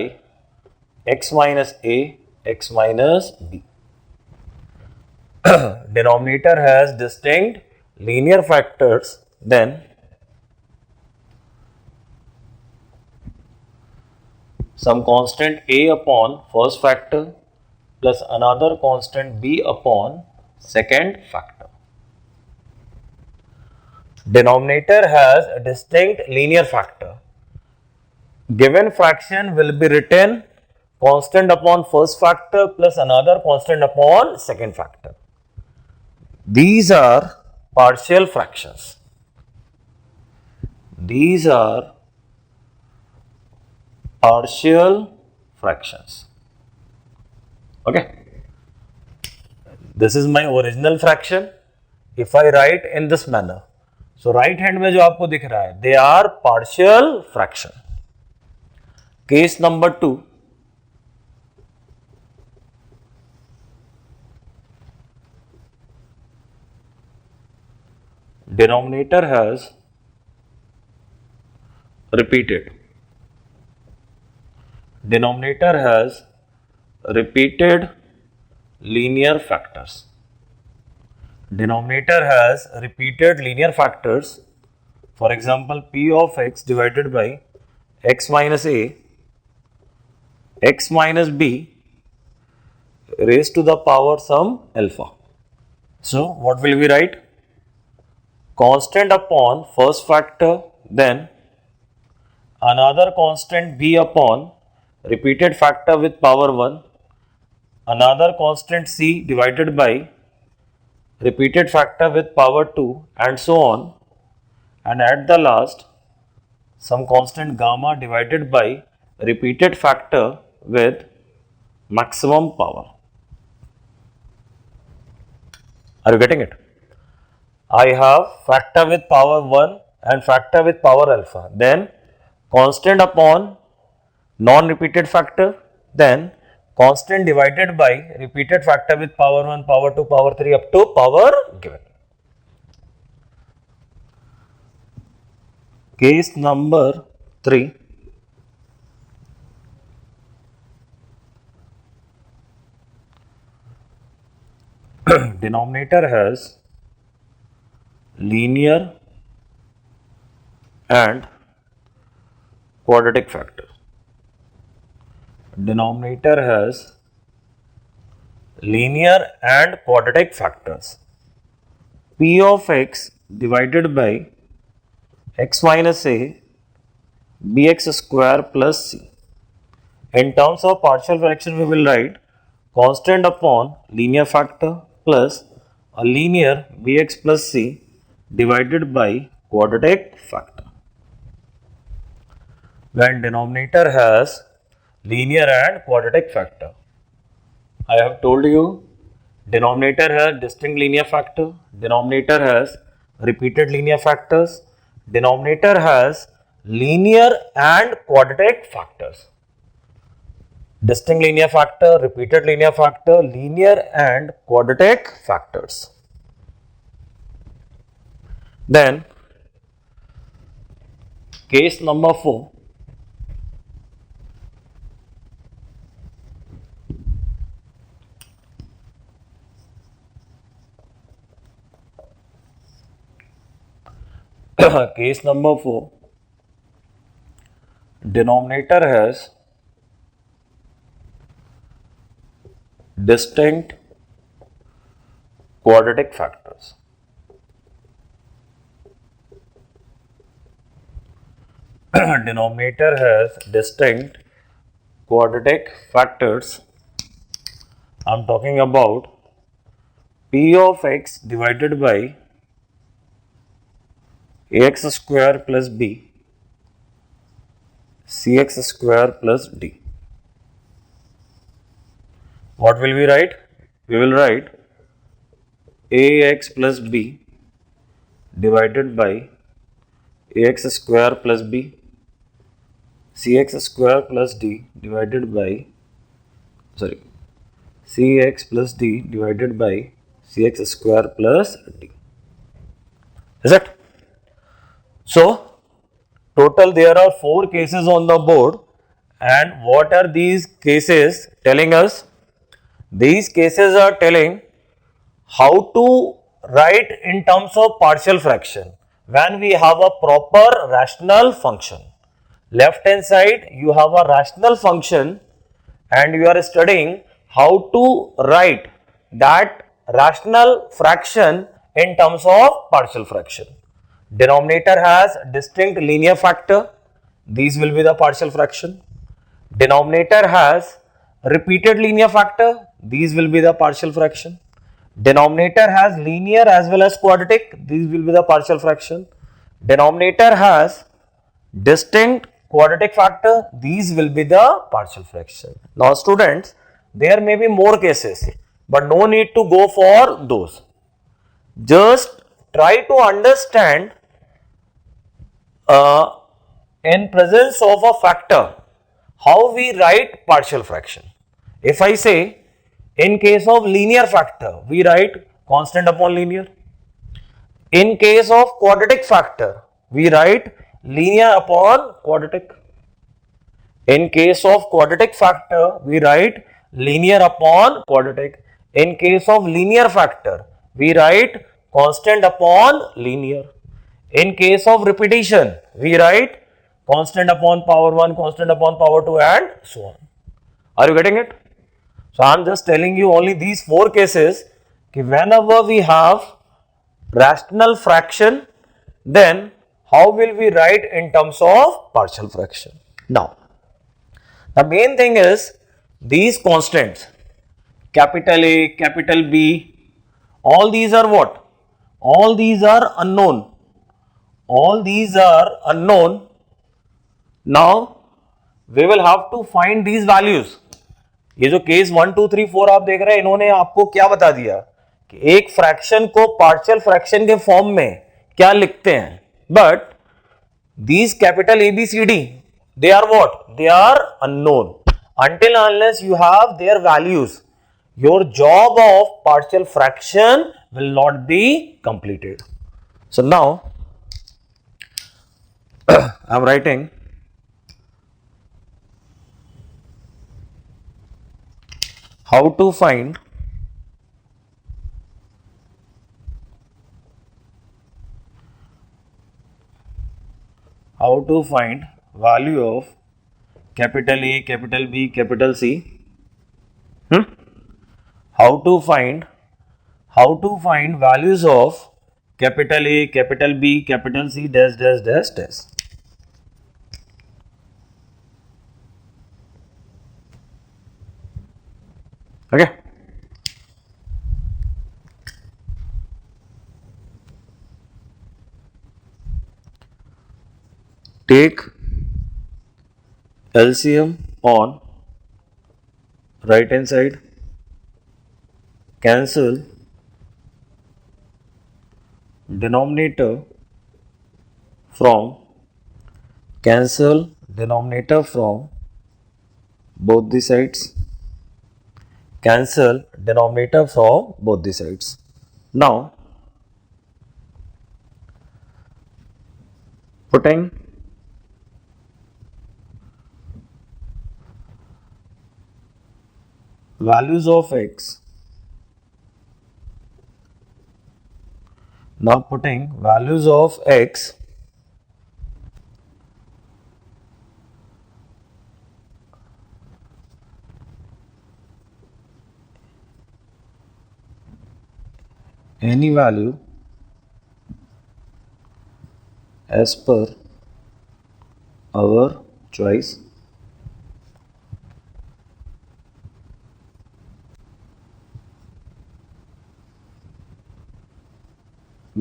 x minus a, x minus b. Denominator has distinct linear factors, then some constant a upon first factor plus another constant b upon second factor. Denominator has a distinct linear factor. Given fraction will be written constant upon first factor plus another constant upon second factor. These are partial fractions. These are partial fractions. Okay. This is my original fraction if I write in this manner. So right hand में जो आपको दिख रहा है they are partial fraction. Case number 2. Denominator has repeated. Denominator has repeated linear factors. Denominator has repeated linear factors. For example, p of x divided by x minus a, x minus b raised to the power some alpha. So, what will we write? Constant upon first factor, then another constant b upon repeated factor with power 1, another constant c divided by repeated factor with power 2, and so on, and at the last some constant gamma divided by repeated factor with maximum power. Are you getting it? I have factor with power 1 and factor with power alpha, then constant upon non-repeated factor, then constant divided by repeated factor with power 1, power 2, power 3 up to power given. Case number 3. Denominator has linear and quadratic factor. Denominator has linear and quadratic factors. P of x divided by x minus a bx square plus c. In terms of partial fraction, we will write constant upon linear factor plus a linear bx plus c divided by quadratic factor. When denominator has linear and quadratic factor, I have told you denominator has distinct linear factor, denominator has repeated linear factors, denominator has linear and quadratic factors. Distinct linear factor, repeated linear factor, linear and quadratic factors. Then case number 4. Case number 4. Denominator has distinct quadratic factors. Denominator has distinct quadratic factors. I am talking about p of x divided by ax square plus b, cx square plus d. What will we write? We will write ax plus b divided by ax square plus b, cx square plus d divided by, cx plus d divided by cx square plus d. Is it? So, total there are 4 cases on the board, and what are these cases telling us? These cases are telling how to write in terms of partial fraction when we have a proper rational function. Left hand side you have a rational function and you are studying how to write that rational fraction in terms of partial fraction. Denominator has distinct linear factor, these will be the partial fraction. Denominator has repeated linear factor, these will be the partial fraction. Denominator has linear as well as quadratic, these will be the partial fraction. Denominator has distinct quadratic factor, these will be the partial fraction. Now students, there may be more cases. but no need to go for those. Just try to understand in presence of a factor how we write partial fraction. If I say in case of linear factor, we write constant upon linear. In case of quadratic factor, we write linear upon quadratic. In case of quadratic factor, we write linear upon quadratic. In case of linear factor, we write constant upon linear. In case of repetition, we write constant upon power 1, constant upon power 2 and so on. Are you getting it? So, I am just telling you only these 4 cases कि whenever we have rational fraction, then how will we write in terms of partial fraction? Now, the main thing is these constants, capital A, capital B, all these are what? All these are unknown. All these are unknown. Now, we will have to find these values. ये जो case 1, 2, 3, 4 आप देख रहे हैं, इन्होंने आपको क्या बता दिया कि एक फ्रैक्शन को पार्शियल फ्रैक्शन के फॉर्म में क्या लिखते हैं. But these capital A, B, C, D, they are what? They are unknown. Until unless you have their values, your job of partial fraction will not be completed. So now, I am writing how to find value of capital A, capital B, capital C. How to find values of capital A, capital B, capital C, dash, dash, dash, dash. Okay. Take LCM on right hand side, cancel denominator from both the sides. Cancel denominator from both the sides. Now, putting values of x. Now putting values of x any value as per our choice.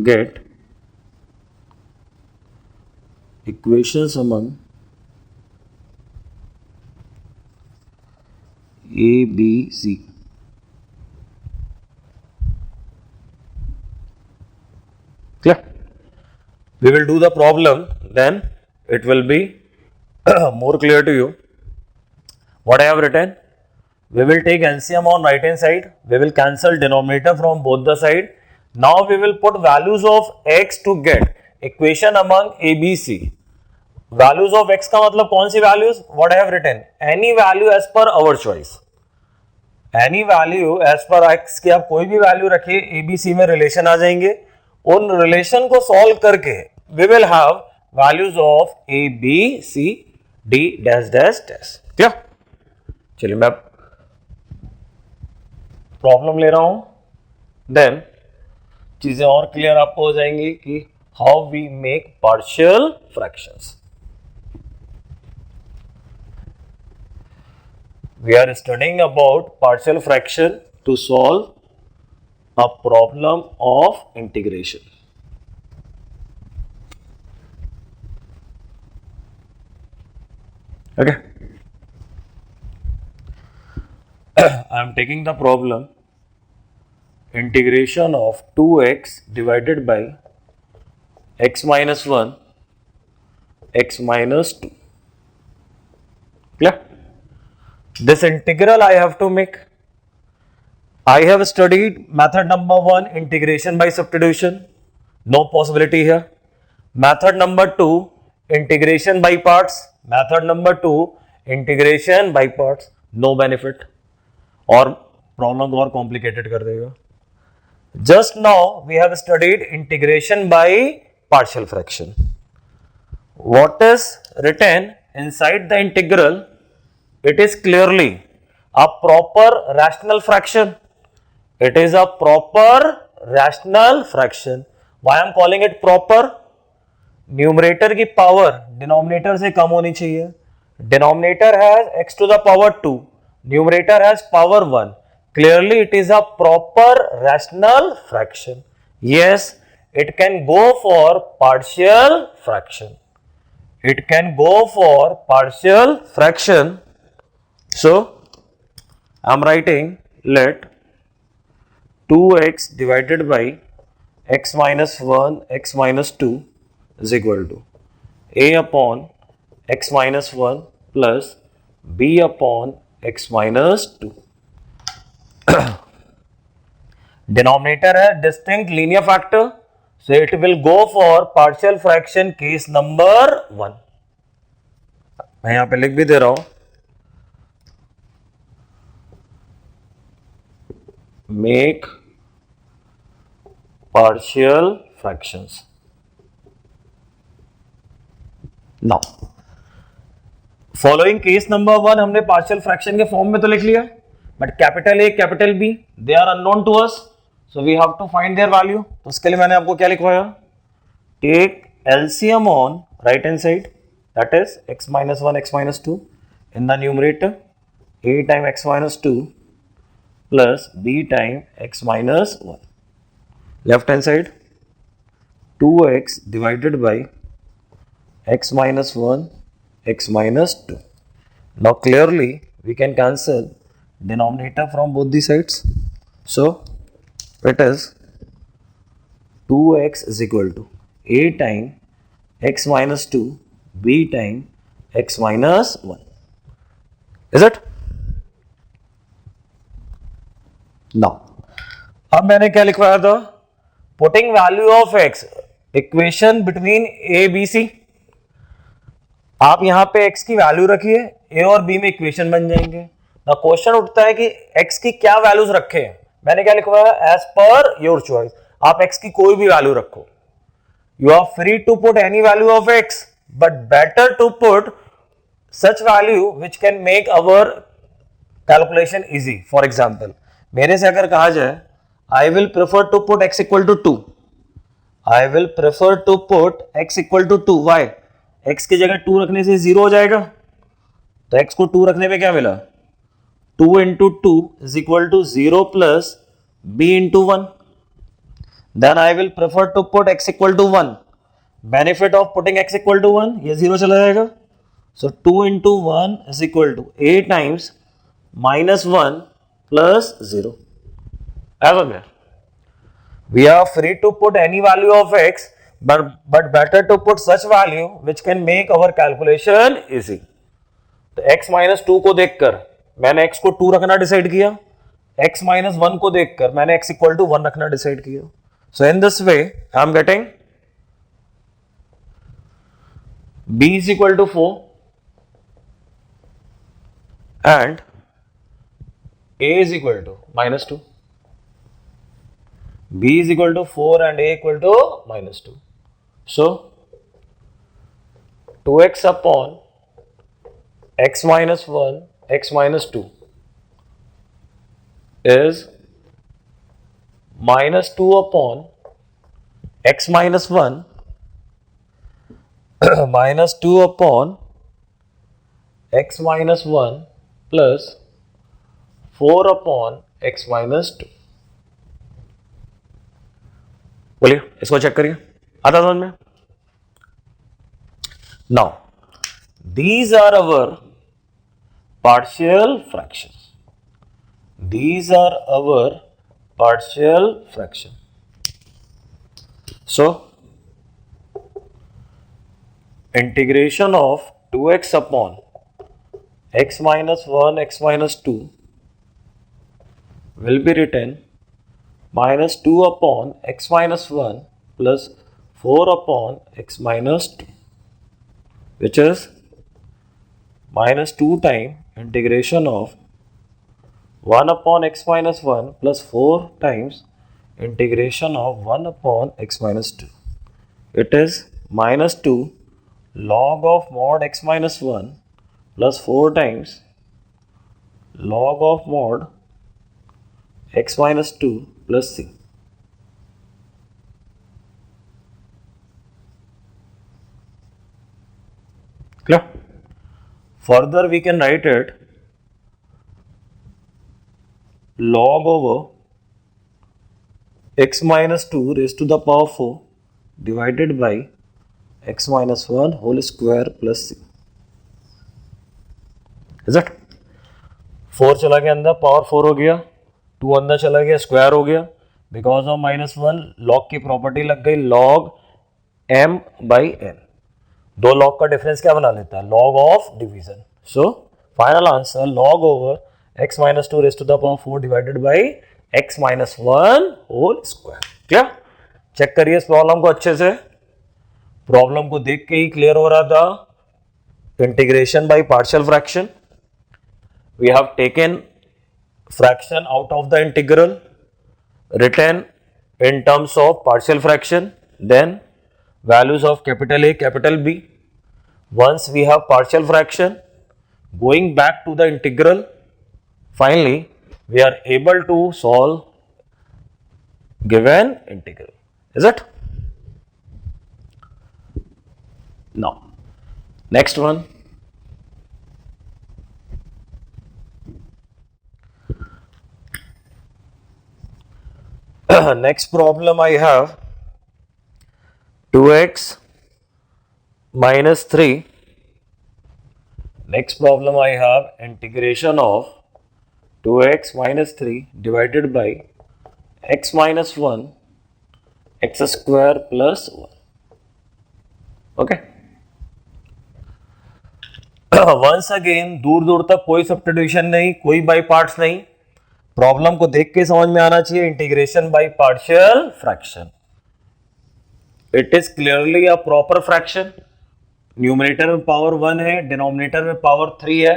Get equations among A, B, C. Clear? We will do the problem, then it will be more clear to you. What I have written, we will take LCM on right hand side, we will cancel denominator from both the side. Now we will put values of x to get equation among A, B, C. Values of x का मतलब कौन सी values? What I have written, any value as per our choice. Any value as per x की आप कोई भी value रखिए, A, B, C में relation आ जाएंगे. उन relation को solve करके we will have values of A, B, C, D, dash, dash, dash. क्या? चलिए मैं प्रॉब्लम ले रहा हूं, देन चीजें और क्लियर आपको हो जाएंगी कि how we make partial fractions. We are studying about partial fraction to solve a problem of integration. Okay. I am taking the problem integration of 2x divided by x minus 1, x minus 2. Clear? This integral I have to make. I have studied method number 1, integration by substitution. No possibility here. Method number 2, integration by parts. Method number 2, integration by parts. No benefit. और problem और complicated कर देगा. Just now we have studied integration by partial fraction. What is written inside the integral? It is clearly a proper rational fraction. It is a proper rational fraction. Why I am calling it proper? Numerator की power denominator से कम होनी चाहिए. Denominator has x to the power 2, numerator has power 1. Clearly it is a proper rational fraction. Yes, it can go for partial fraction. It can go for partial fraction. So I am writing, let 2x divided by x minus 1, x minus 2 is equal to a upon x minus 1 plus b upon x minus 2. Denominator है distinct linear factor, so it will go for partial fraction case number 1. मैं यहां पे लिख भी दे रहा हूं, make partial fractions. Now following case number 1 हमने partial fraction के फॉर्म में तो लिख लिया, but capital A, capital B, they are unknown to us, so we have to find their value. तो उसके लिए मैंने आपको क्या लिखवाया, take LCM on right hand side, that is x minus 1, x minus 2 in the numerator, a time x minus 2 plus b time x minus 1. Left hand side 2x divided by x minus 1, x minus 2. Now clearly we can cancel denominator from both the sides. So it is 2x is equal to a time x minus 2, b time x minus 1. Is it? Now अब मैंने क्या लिखवाया था, putting value of x equation between a b c. आप यहां पे x की value रखिए, a और b में इक्वेशन बन जाएंगे. ना क्वेश्चन उठता है कि x की क्या वैल्यूज रखे हैं. मैंने क्या लिखवाया, एज पर योर चॉइस. आप x की कोई भी वैल्यू रखो, you are free to put any value of x, but better to put such value which can make our calculation easy. For example मेरे से अगर कहा जाए, I will prefer to put x equal to 2, I will prefer to put x equal to 2. Why? x की जगह 2 रखने से 0 हो जाएगा, तो x को 2 रखने पे क्या मिला, 2 into 2 is equal to 0 plus b into 1. Then I will prefer to put x equal to 1. Benefit of putting x equal to 1, ये 0 चला जाएगा. So 2 into 1 is equal to a times minus 1 plus 0. ऐसा क्या, we are free to put any value of x, but better to put such value which can make our calculation easy. तो x minus 2 को देखकर मैंने x को 2 रखना decide किया, x minus 1 को देखकर मैंने x इक्वल टू 1 रखना डिसाइड किया. So in this way I am getting b is equal to 4 and a is equal to minus 2. b is equal to 4 and a equal to minus 2. So 2x upon x minus 1, x minus 2 is minus 2 upon x minus 1 minus 2 upon x minus 1 plus 4 upon x minus 2. बोलिए, इसको check करिए, आता समझ में. Now these are our partial fractions. These are our partial fraction. So integration of 2x upon x minus 1 x minus 2 will be written minus 2 upon x minus 1 plus 4 upon x minus 2, which is minus 2 times integration of 1 upon x minus 1 plus 4 times integration of 1 upon x minus 2. It is minus 2 log of mod x minus 1 plus 4 times log of mod x minus 2 plus c. Clear? Further we can write it log over x minus 2 raised to the power 4 divided by x minus 1 whole square plus c. Is it? 4 चला गया अंदर, power 4 हो गया, 2 अंदर चला गया, square हो गया. बिकॉज ऑफ माइनस 1 लॉग की प्रॉपर्टी लग गई, लॉग m बाई n. दो लॉग का डिफरेंस क्या बना लेता है? Log of division. So final answer log over x minus 2 raise to the power 4 divided by x minus 1 whole square. Clear? Check करिए इस प्रॉब्लम को अच्छे से. प्रॉब्लम को देख के ही क्लियर हो रहा था. Integration by partial fraction. We have taken fraction out of the integral, written in terms of partial fraction, then values of capital A, capital B. Once we have partial fraction, going back to the integral, finally we are able to solve given integral. Is it? Now, next one. Next problem I have 2x minus 3. Next problem I have integration of 2x minus 3 divided by x minus 1 x square plus 1. Okay. Once again दूर दूर तक कोई substitution नहीं, कोई by parts नहीं. Problem को देख के समझ में आना चाहिए. Integration by partial fraction. It is clearly a proper fraction. Numerator में पावर 1 है, डिनोमिनेटर में पावर 3 है.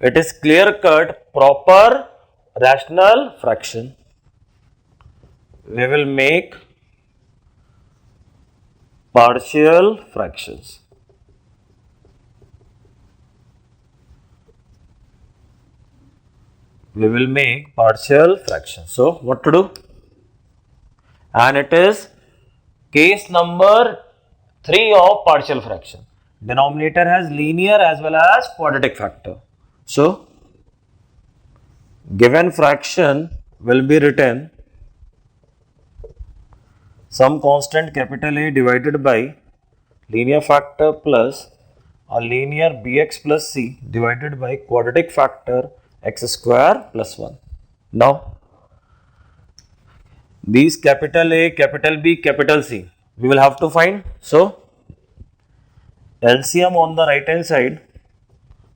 It is clear cut proper rational fraction. We will make partial fractions. We will make partial fractions. So what to do? And it is case number 3 of partial fraction. Denominator has linear as well as quadratic factor. So given fraction will be written some constant capital A divided by linear factor plus a linear bx plus c divided by quadratic factor x square plus 1. Now, these capital A, capital B, capital C, we will have to find. So, LCM on the right hand side,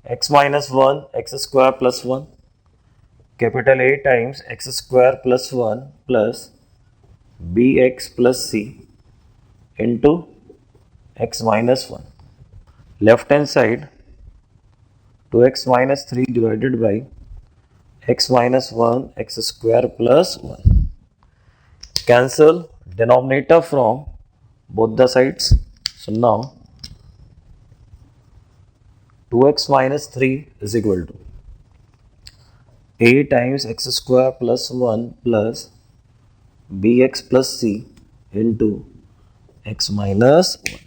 x minus 1, x square plus 1, capital A times x square plus 1 plus bx plus c into x minus 1. Left hand side, 2x minus 3 divided by x minus 1 x square plus 1. Cancel denominator from both the sides. So now 2x minus 3 is equal to a times x square plus 1 plus bx plus c into x minus 1.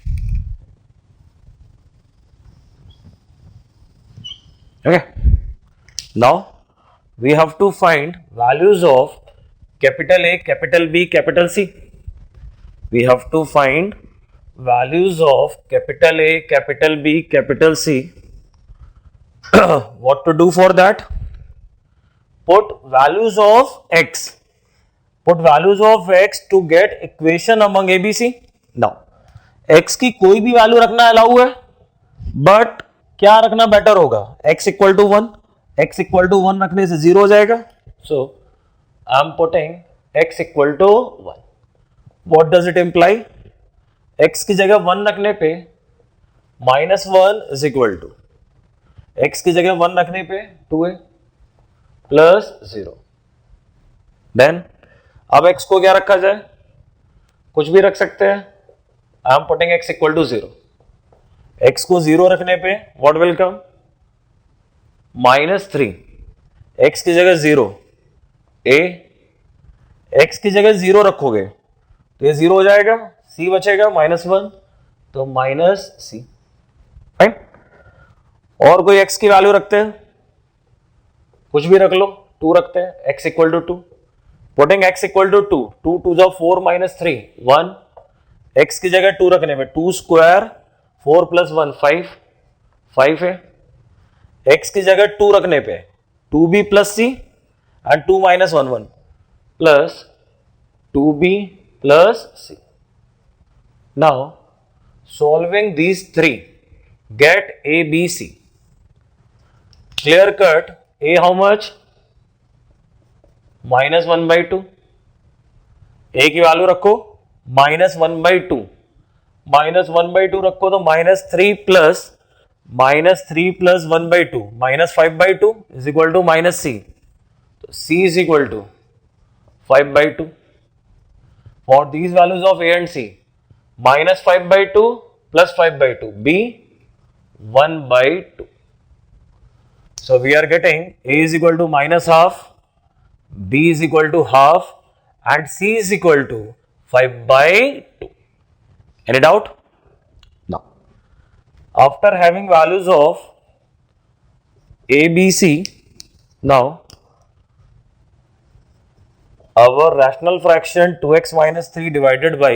Okay. Now we have to find values of capital A, capital B, capital C. We have to find values of capital A, capital B, capital C. What to do for that? Put values of x put values of x to get equation among ABC। Now x की कोई भी value रखना allow है, but क्या रखना better होगा, x equal to 1। x equal to 1 रखने से 0 हो जाएगा, so I am putting x equal to 1। What does it imply, x की जगह 1 रखने पे -1 इज इक्वल टू, x की जगह 1 रखने पे 2a प्लस 0। देन अब x को क्या रखा जाए, कुछ भी रख सकते हैं। I am putting x equal to 0। x को 0 रखने पे व्हाट विल कम, -3। x की जगह 0 a, x की जगह 0 रखोगे तो ये 0 हो जाएगा, c बचेगा -1 तो -c। फाइन। और कोई x की वैल्यू रखते हैं, कुछ भी रख लो, 2 रखते हैं, x equal to 2। Putting x equal to 2, 2 2 जा 4 -3 1, x की जगह 2 रखने में 2 स्क्वायर 4 प्लस 1 5 है। x की जगह 2 रखने पे 2b plus c and 2 minus 1 1 plus 2b plus c। Now solving these three, get a b c। clear cut, a how much, -1/2। a की वैल्यू रखो -1/2, -1/2 रखो तो -3 plus 1/2 -5/2 is equal to -c। तो c is equal to 5/2। For these values of a and c, -5/2 plus 5/2 b 1/2। So we are getting a is equal to -half, b is equal to half and c is equal to 5/2. Any doubt? No. After having values of a, b, c, now our rational fraction 2x minus 3 divided by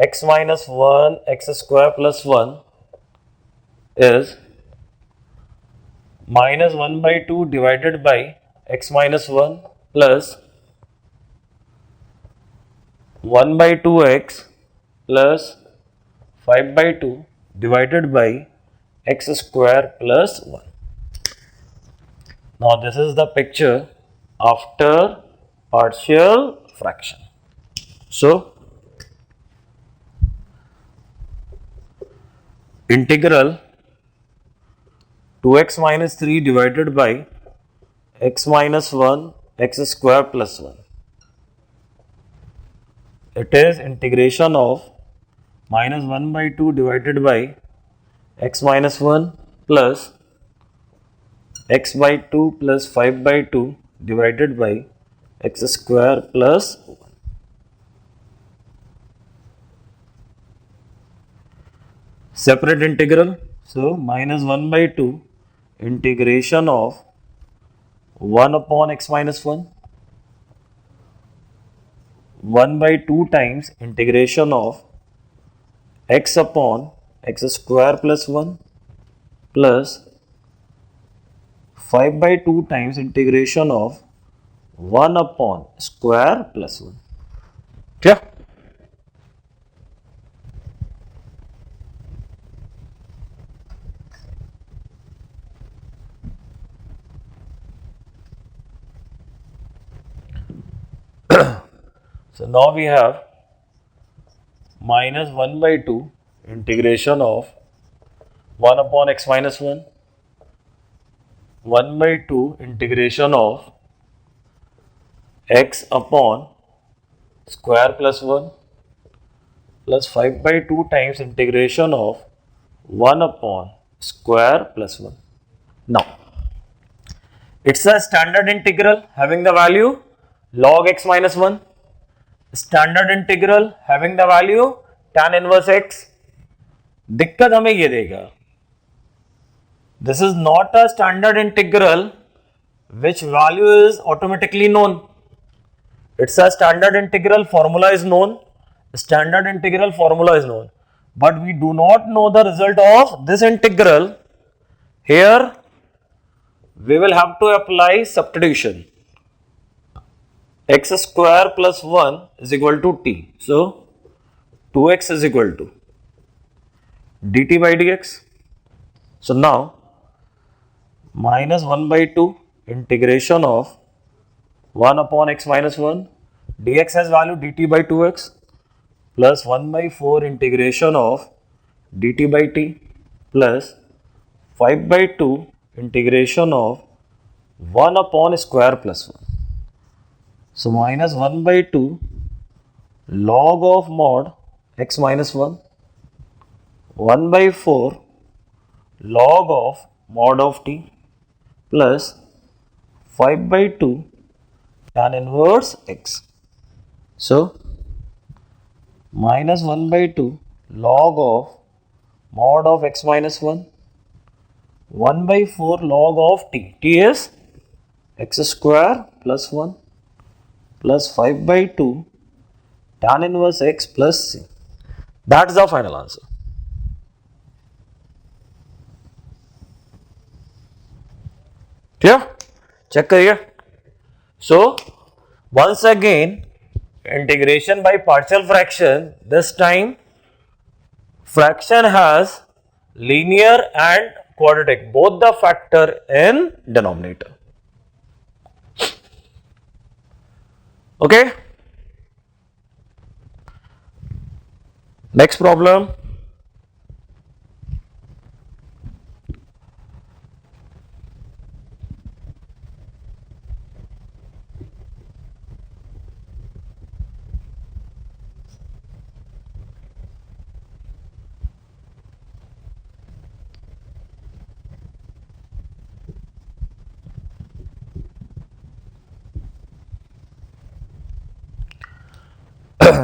x minus 1 x square plus 1 is -1/2 divided by x minus 1 plus 1/2x plus 5/2 divided by x square plus 1. Now this is the picture after partial fraction. So integral 2x minus 3 divided by x minus 1 x square plus 1. It is integration of -1/2 divided by x minus 1 plus x by 2 plus 5/2 divided by x square plus 1. Separate integral, so -1/2 integration of 1 upon x minus 1, 1/2 times integration of x upon x square plus 1 plus 5/2 times integration of 1 upon square plus 1. Clear? So now we have -1/2 integration of 1 upon x minus 1, 1/2 integration of x upon square plus 1 plus 5/2 times integration of 1 upon square plus 1. Now, it's a standard integral having the value log x minus 1. Standard integral having the value tan inverse x. दिक्कत हमें ये देगा, this is not a standard integral which value is automatically known. It's a standard integral formula is known, standard integral formula is known, but we do not know the result of this integral. Here we will have to apply substitution. x square plus 1 is equal to t. So 2x is equal to dt by dx. So now minus 1 by 2 integration of 1 upon x minus 1 dx has value dt by 2x plus 1 by 4 integration of dt by t plus 5 by 2 integration of 1 upon square plus 1. So minus 1 by 2 log of mod x minus 1, 1 by 4 log of mod of t plus 5 by 2 tan inverse x. So minus 1 by 2 log of mod of x minus 1, 1 by 4 log of t. T is x square plus 1 plus 5 by 2 tan inverse x plus c. That is the final answer. Clear? Check करिए. So once again integration by partial fraction. This time fraction has linear and quadratic, both the factor in denominator. Okay. Next problem.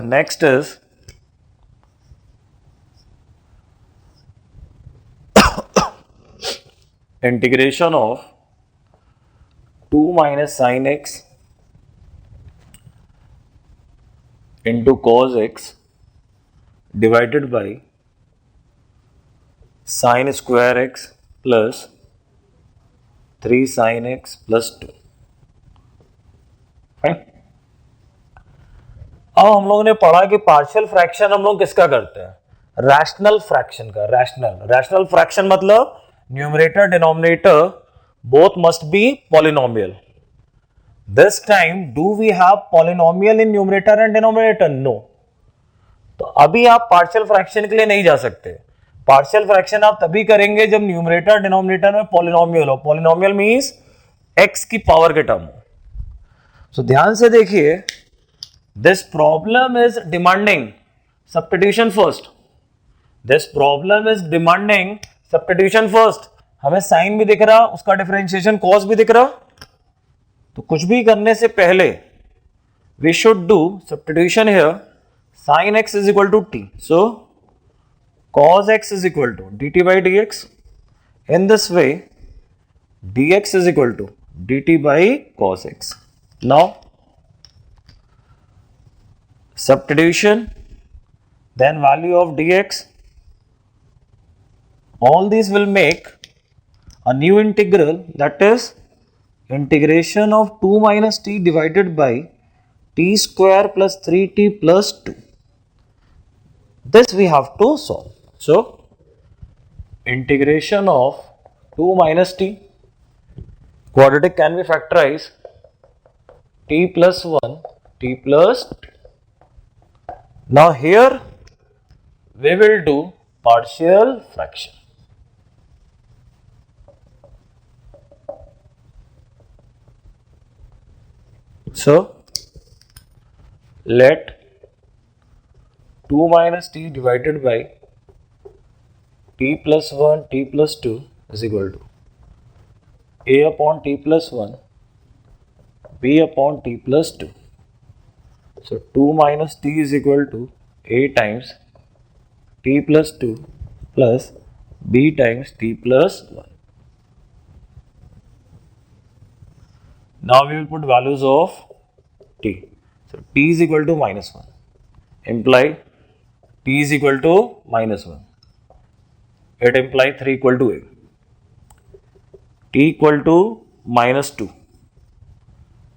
Next is integration of 2 minus sin x into cos x divided by sin square x plus 3 sin x plus 2. Fine. अब हम लोगों ने पढ़ा कि partial fraction हम लोग किसका करते हैं? रैशनल फ्रैक्शन का. रैशनल फ्रैक्शन मतलब numerator denominator both must be polynomial. This time do we have polynomial in numerator and denominator? No. तो अभी आप पार्शियल फ्रैक्शन के लिए नहीं जा सकते. पार्शियल फ्रैक्शन आप तभी करेंगे जब न्यूमरेटर डिनोमिनेटर में पॉलिनोमियल हो. पॉलिनोमियल मींस एक्स की पावर के टर्म हो. सो ध्यान से देखिए. This problem is demanding substitution first. This problem is demanding substitution first. हमें साइन भी दिख रहा, उसका डिफरेंशिएशन कॉस भी दिख रहा. तो कुछ भी करने से पहले we should do substitution here. Sin x is equal to t. So cos x is equal to dt by dx. In this way, dx is equal to dt by cos x. Now substitution, then value of dx, all these will make a new integral, that is integration of 2 minus t divided by t square plus 3t plus 2. This we have to solve. So integration of 2 minus t, quadratic can be factorized, t plus 1, t plus 2. Now here we will do partial fraction. So let 2 minus t divided by t plus 1 t plus 2 is equal to a upon t plus 1 b upon t plus 2. So 2 minus t is equal to a times t plus 2 plus b times t plus 1. Now we will put values of t. So t is equal to minus 1. Imply t is equal to minus 1. It implies 3 equal to a. T equal to minus 2.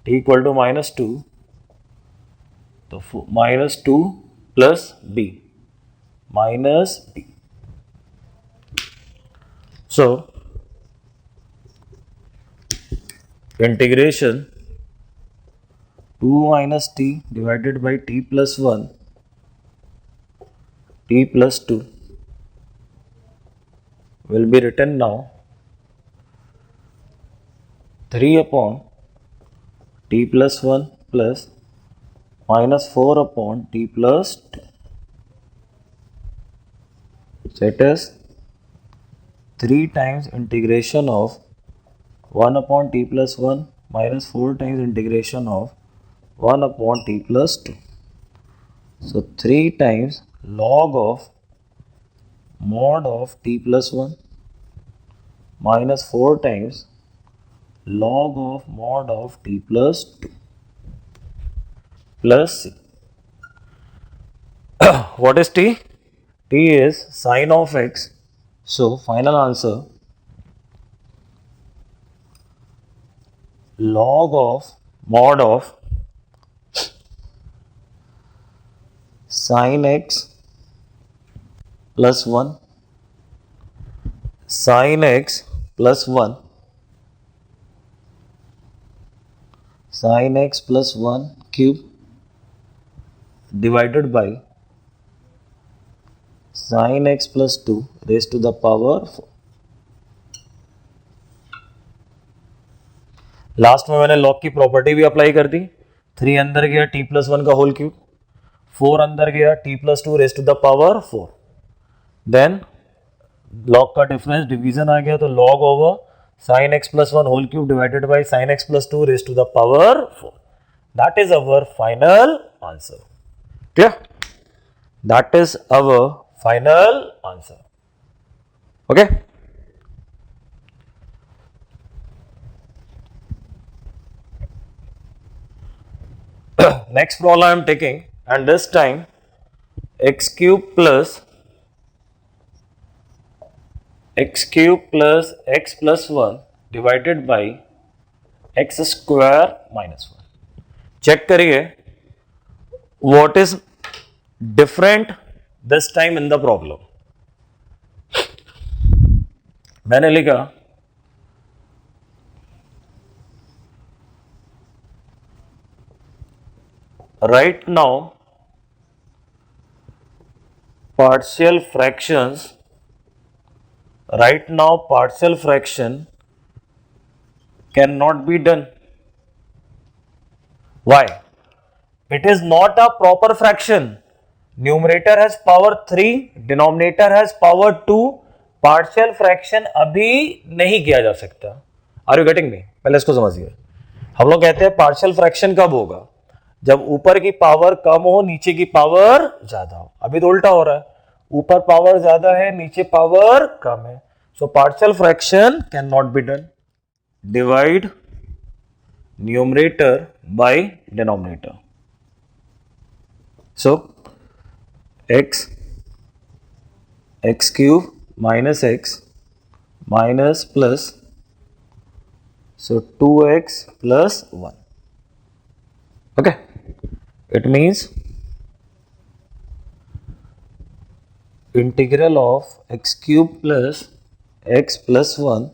T equal to minus 2. तो -2 plus b minus b. So integration 2 minus t divided by t plus 1 t plus 2 will be written now 3 upon t plus 1 plus minus 4 upon t plus 2. So it is 3 times integration of 1 upon t plus 1 minus 4 times integration of 1 upon t plus 2. So 3 times log of mod of t plus 1 minus 4 times log of mod of t plus 2 plus c. What is t? T is sine of x. So final answer log of mod of sine x plus 1 sine x plus 1 sine x plus 1 cube divided by sin x plus 2 raised to the power 4. Last में मैंने log की property भी apply कर दी. 3 अंदर गया t plus 1 का whole cube, 4 अंदर गया t plus 2 raised to the power 4. Then log का डिफरेंस डिवीजन आ गया तो log over sine x plus 1 whole cube divided by sine x plus 2 raised to the power 4. That is our final answer. Clear? That is our final answer. Okay. Next problem I am taking, and this time x cube plus x plus 1 divided by x square minus 1. Check करिए what is different this time in the problem. मैंने लिखा right now partial fraction cannot be done. Why? It is not a proper fraction. Numerator has power 3, denominator has power 2. Partial fraction अभी नहीं किया जा सकता. Are you getting me? पहले इसको समझिए. हम लोग कहते हैं पार्शियल फ्रैक्शन कब होगा? जब ऊपर की पावर कम हो, नीचे की पावर ज्यादा हो. अभी तो उल्टा हो रहा है, ऊपर पावर ज्यादा है, नीचे पावर कम है. So partial fraction can not be done. Divide numerator by denominator. So x cube minus x minus plus, so 2x plus 1. Okay, it means integral of x cube plus x plus 1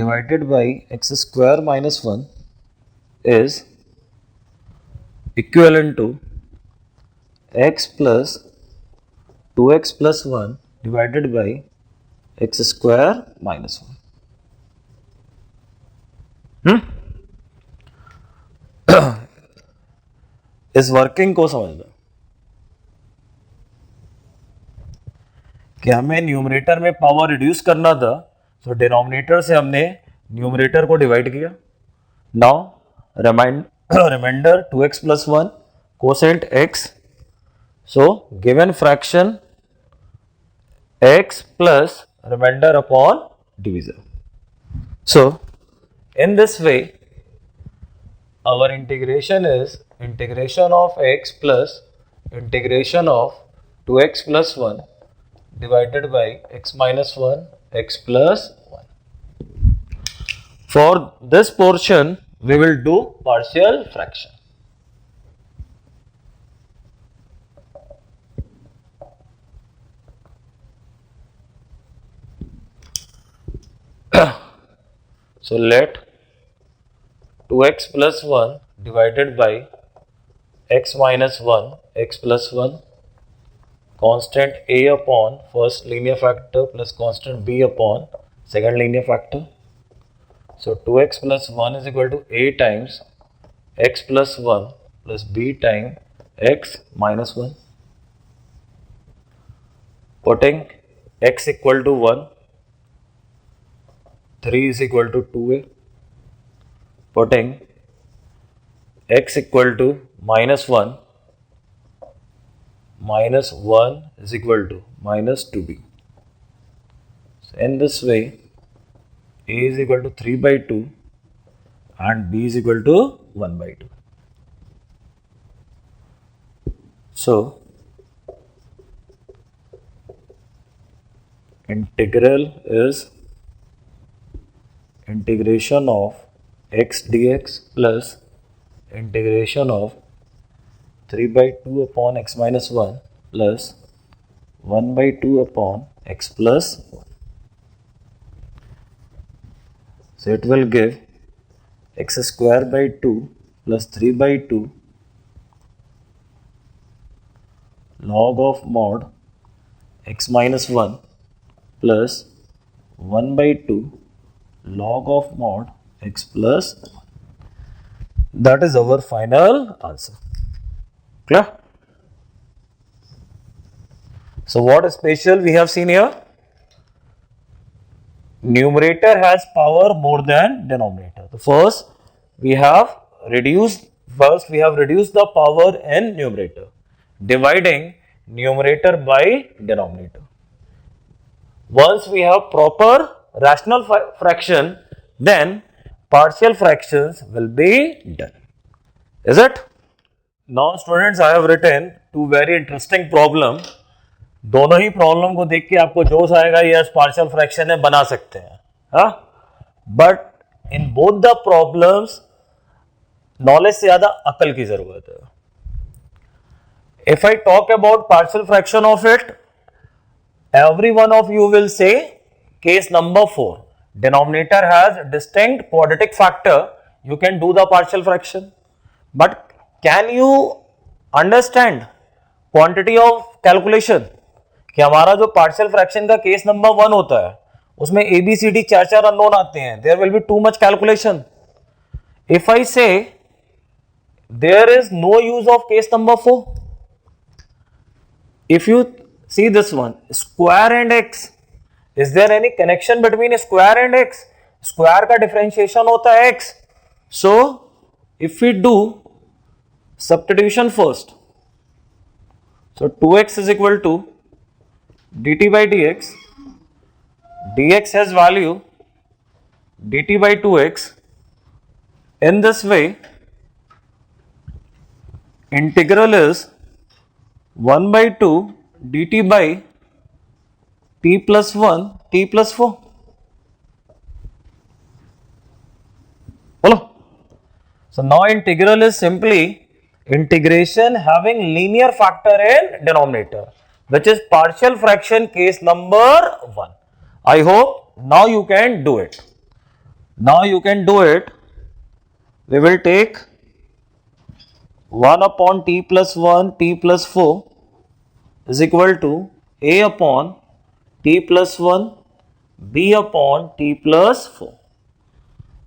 divided by x square minus 1 is equivalent to x plus 2x plus 1 divided by x square minus 1. इस working को समझना कि हमें numerator में power reduce करना था, तो denominator से हमने न्यूमरेटर को डिवाइड किया. Now remainder 2x plus 1 quotient x. So given fraction x plus remainder upon divisor. So in this way our integration is integration of x plus integration of 2x plus 1 divided by x minus 1 x plus 1. For this portion we will do partial fraction. So let 2x plus 1 divided by x minus 1, x plus 1, constant a upon first linear factor plus constant b upon second linear factor. So 2x plus 1 is equal to a times x plus 1 plus b times x minus 1. Putting x equal to 1, 3 is equal to 2a. Putting x equal to minus 1, minus 1 is equal to minus 2b. So in this way, a is equal to 3 by 2 and b is equal to 1 by 2. So integral is integration of x dx plus integration of 3 by 2 upon x minus 1 plus 1 by 2 upon x plus 1. So it will give x square by 2 plus 3 by 2 log of mod x minus 1 plus 1 by 2 log of mod x plus 1. That is our final answer. Clear? So what special we have seen here? Numerator has power more than denominator. So first we have reduced the power in numerator, dividing numerator by denominator. Once we have proper rational fraction, then partial fractions will be done. Is it? Now students, I have written two very interesting problem. दोनों ही problem को देख के आपको जोश आएगा, yes partial fraction है, बना सकते हैं. हाँ, but in both the problems knowledge से ज्यादा अकल की जरूरत है. If I talk about partial fraction of it, every one of you will say case number 4, denominator has distinct quadratic factor, you can do the partial fraction. But can you understand quantity of calculation? कि हमारा जो partial fraction का case number 1 होता है उसमें ABCD 4 unknown आते हैं. There will be too much calculation. If I say there is no use of case number 4, if you see this one, square and x, is there any connection between square and x? Square का differentiation होता है x. So if we do substitution first, so 2x is equal to dt by dx, dx has value dt by 2x. In this way, integral is 1 by 2 dt by t plus 1 t plus 4. Hello. So now integral is simply integration having linear factor in denominator, which is partial fraction case number 1. I hope now you can do it. Now you can do it. We will take 1 upon t plus 1 t plus 4 is equal to a upon t plus 1 b upon t plus 4.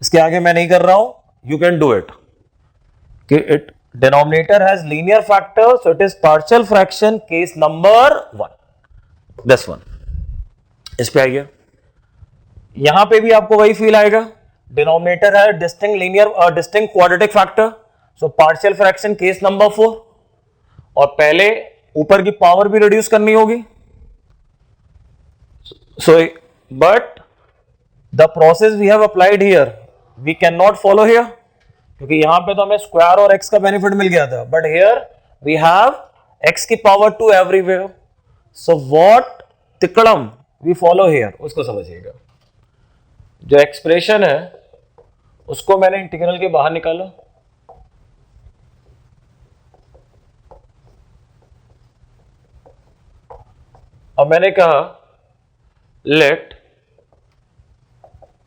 इसके आगे मैं नहीं कर रहा हूं, you can do it. It denominator has linear factor, so it is partial fraction case number 1. This one. इस पे आइए. यहां पे भी आपको वही फील आएगा. Denominator है distinct quadratic factor, so partial fraction case number 4. और पहले ऊपर की पावर भी रिड्यूस करनी होगी. So but the process we have applied here we can not follow here, क्योंकि यहां पे तो हमें स्क्वायर और एक्स का बेनिफिट मिल गया था, but here we have x की पावर 2 एवरीवेयर. सो व्हाट तिकड़म वी फॉलो हियर, उसको समझिएगा. जो एक्सप्रेशन है उसको मैंने इंटीग्रल के बाहर निकाला. अब मैंने कहा late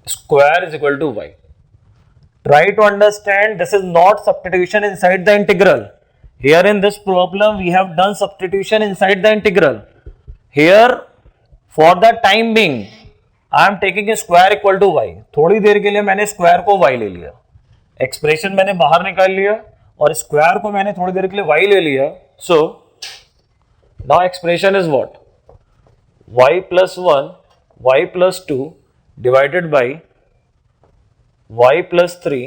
square is equal to y. Try to understand, this is not substitution inside the integral. Here in this problem we have done substitution inside the integral. Here for the time being I am taking a square equal to y. थोड़ी देर के लिए मैंने square को y ले लिया, expression मैंने बाहर निकाल लिया और स्क्वायर को मैंने थोड़ी देर के लिए y ले लिया. So now expression is what, y plus 1 y plus 2 divided by y plus 3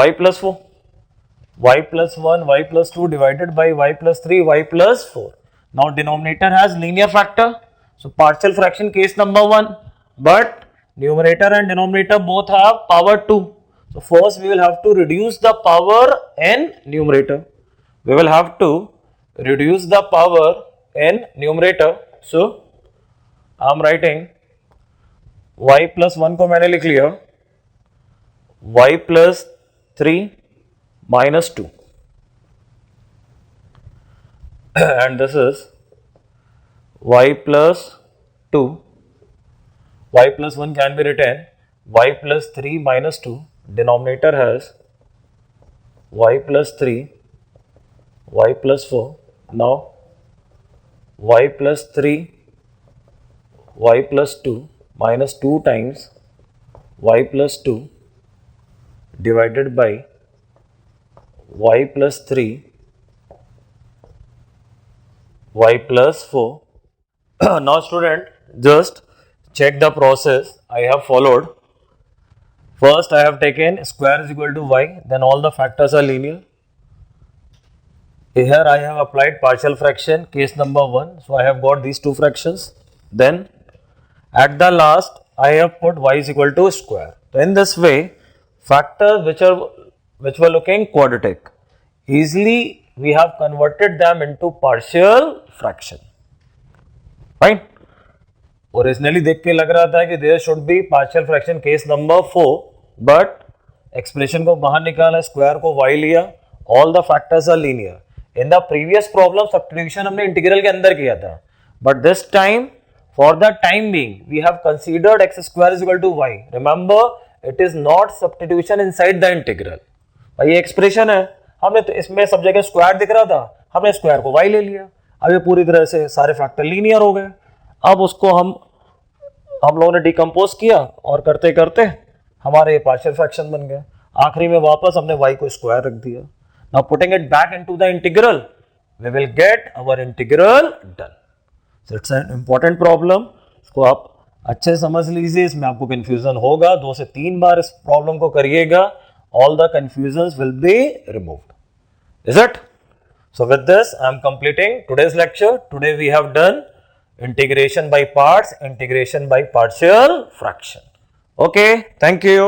y plus 4, y plus 1 y plus 2 divided by y plus 3 y plus 4. Now denominator has linear factor, so partial fraction case number 1, but numerator and denominator both have power 2. So first we will have to reduce the power in numerator. We will have to reduce the power in numerator. So I am writing y plus 1 को मैंने लिख लिया y plus 3 minus 2 and this is y plus 2. Y plus 1 can be written y plus 3 minus 2. Denominator has y plus 3 y plus 4. Now y plus 3 y plus 2 minus 2 times y plus 2 divided by y plus 3 y plus 4. Now student, just check the process I have followed. First I have taken square is equal to y, then all the factors are linear. Here I have applied partial fraction case number 1, so I have got these two fractions. Then at the last I have put y is equal to square. So in this way factors which were looking quadratic, easily we have converted them into partial fraction. Fine. Originally देख के लग रहा था कि there should be partial fraction case number 4, but expression को बाहर निकाला, square को y लिया, all the factors are linear. In the previous problem substitution हमने integral के अंदर किया था, but this time for the time being we have considered x square is equal to y. Remember, it is not substitution inside the integral. भाई ये expression है, हमने तो इसमें सब जगह स्क्वायर दिख रहा था, हमने स्क्वायर को y ले लिया. अब ये पूरी तरह से सारे फैक्टर लीनियर हो गए. अब उसको हम लोगों ने डिकम्पोज किया और करते करते हमारे पार्शियल फ्रैक्शन बन गए. आखिरी में वापस हमने y को स्क्वायर रख दिया. Now putting it back into the integral we will get our integral done. So it's an important problem, इसको आप अच्छे से समझ लीजिए. इसमें आपको कंफ्यूजन होगा, 2 से 3 बार इस प्रॉब्लम को करिएगा. All the confusions will be removed. Is it? So with this I am completing today's lecture. Today we have done integration by parts, integration by partial fraction. Okay, thank you.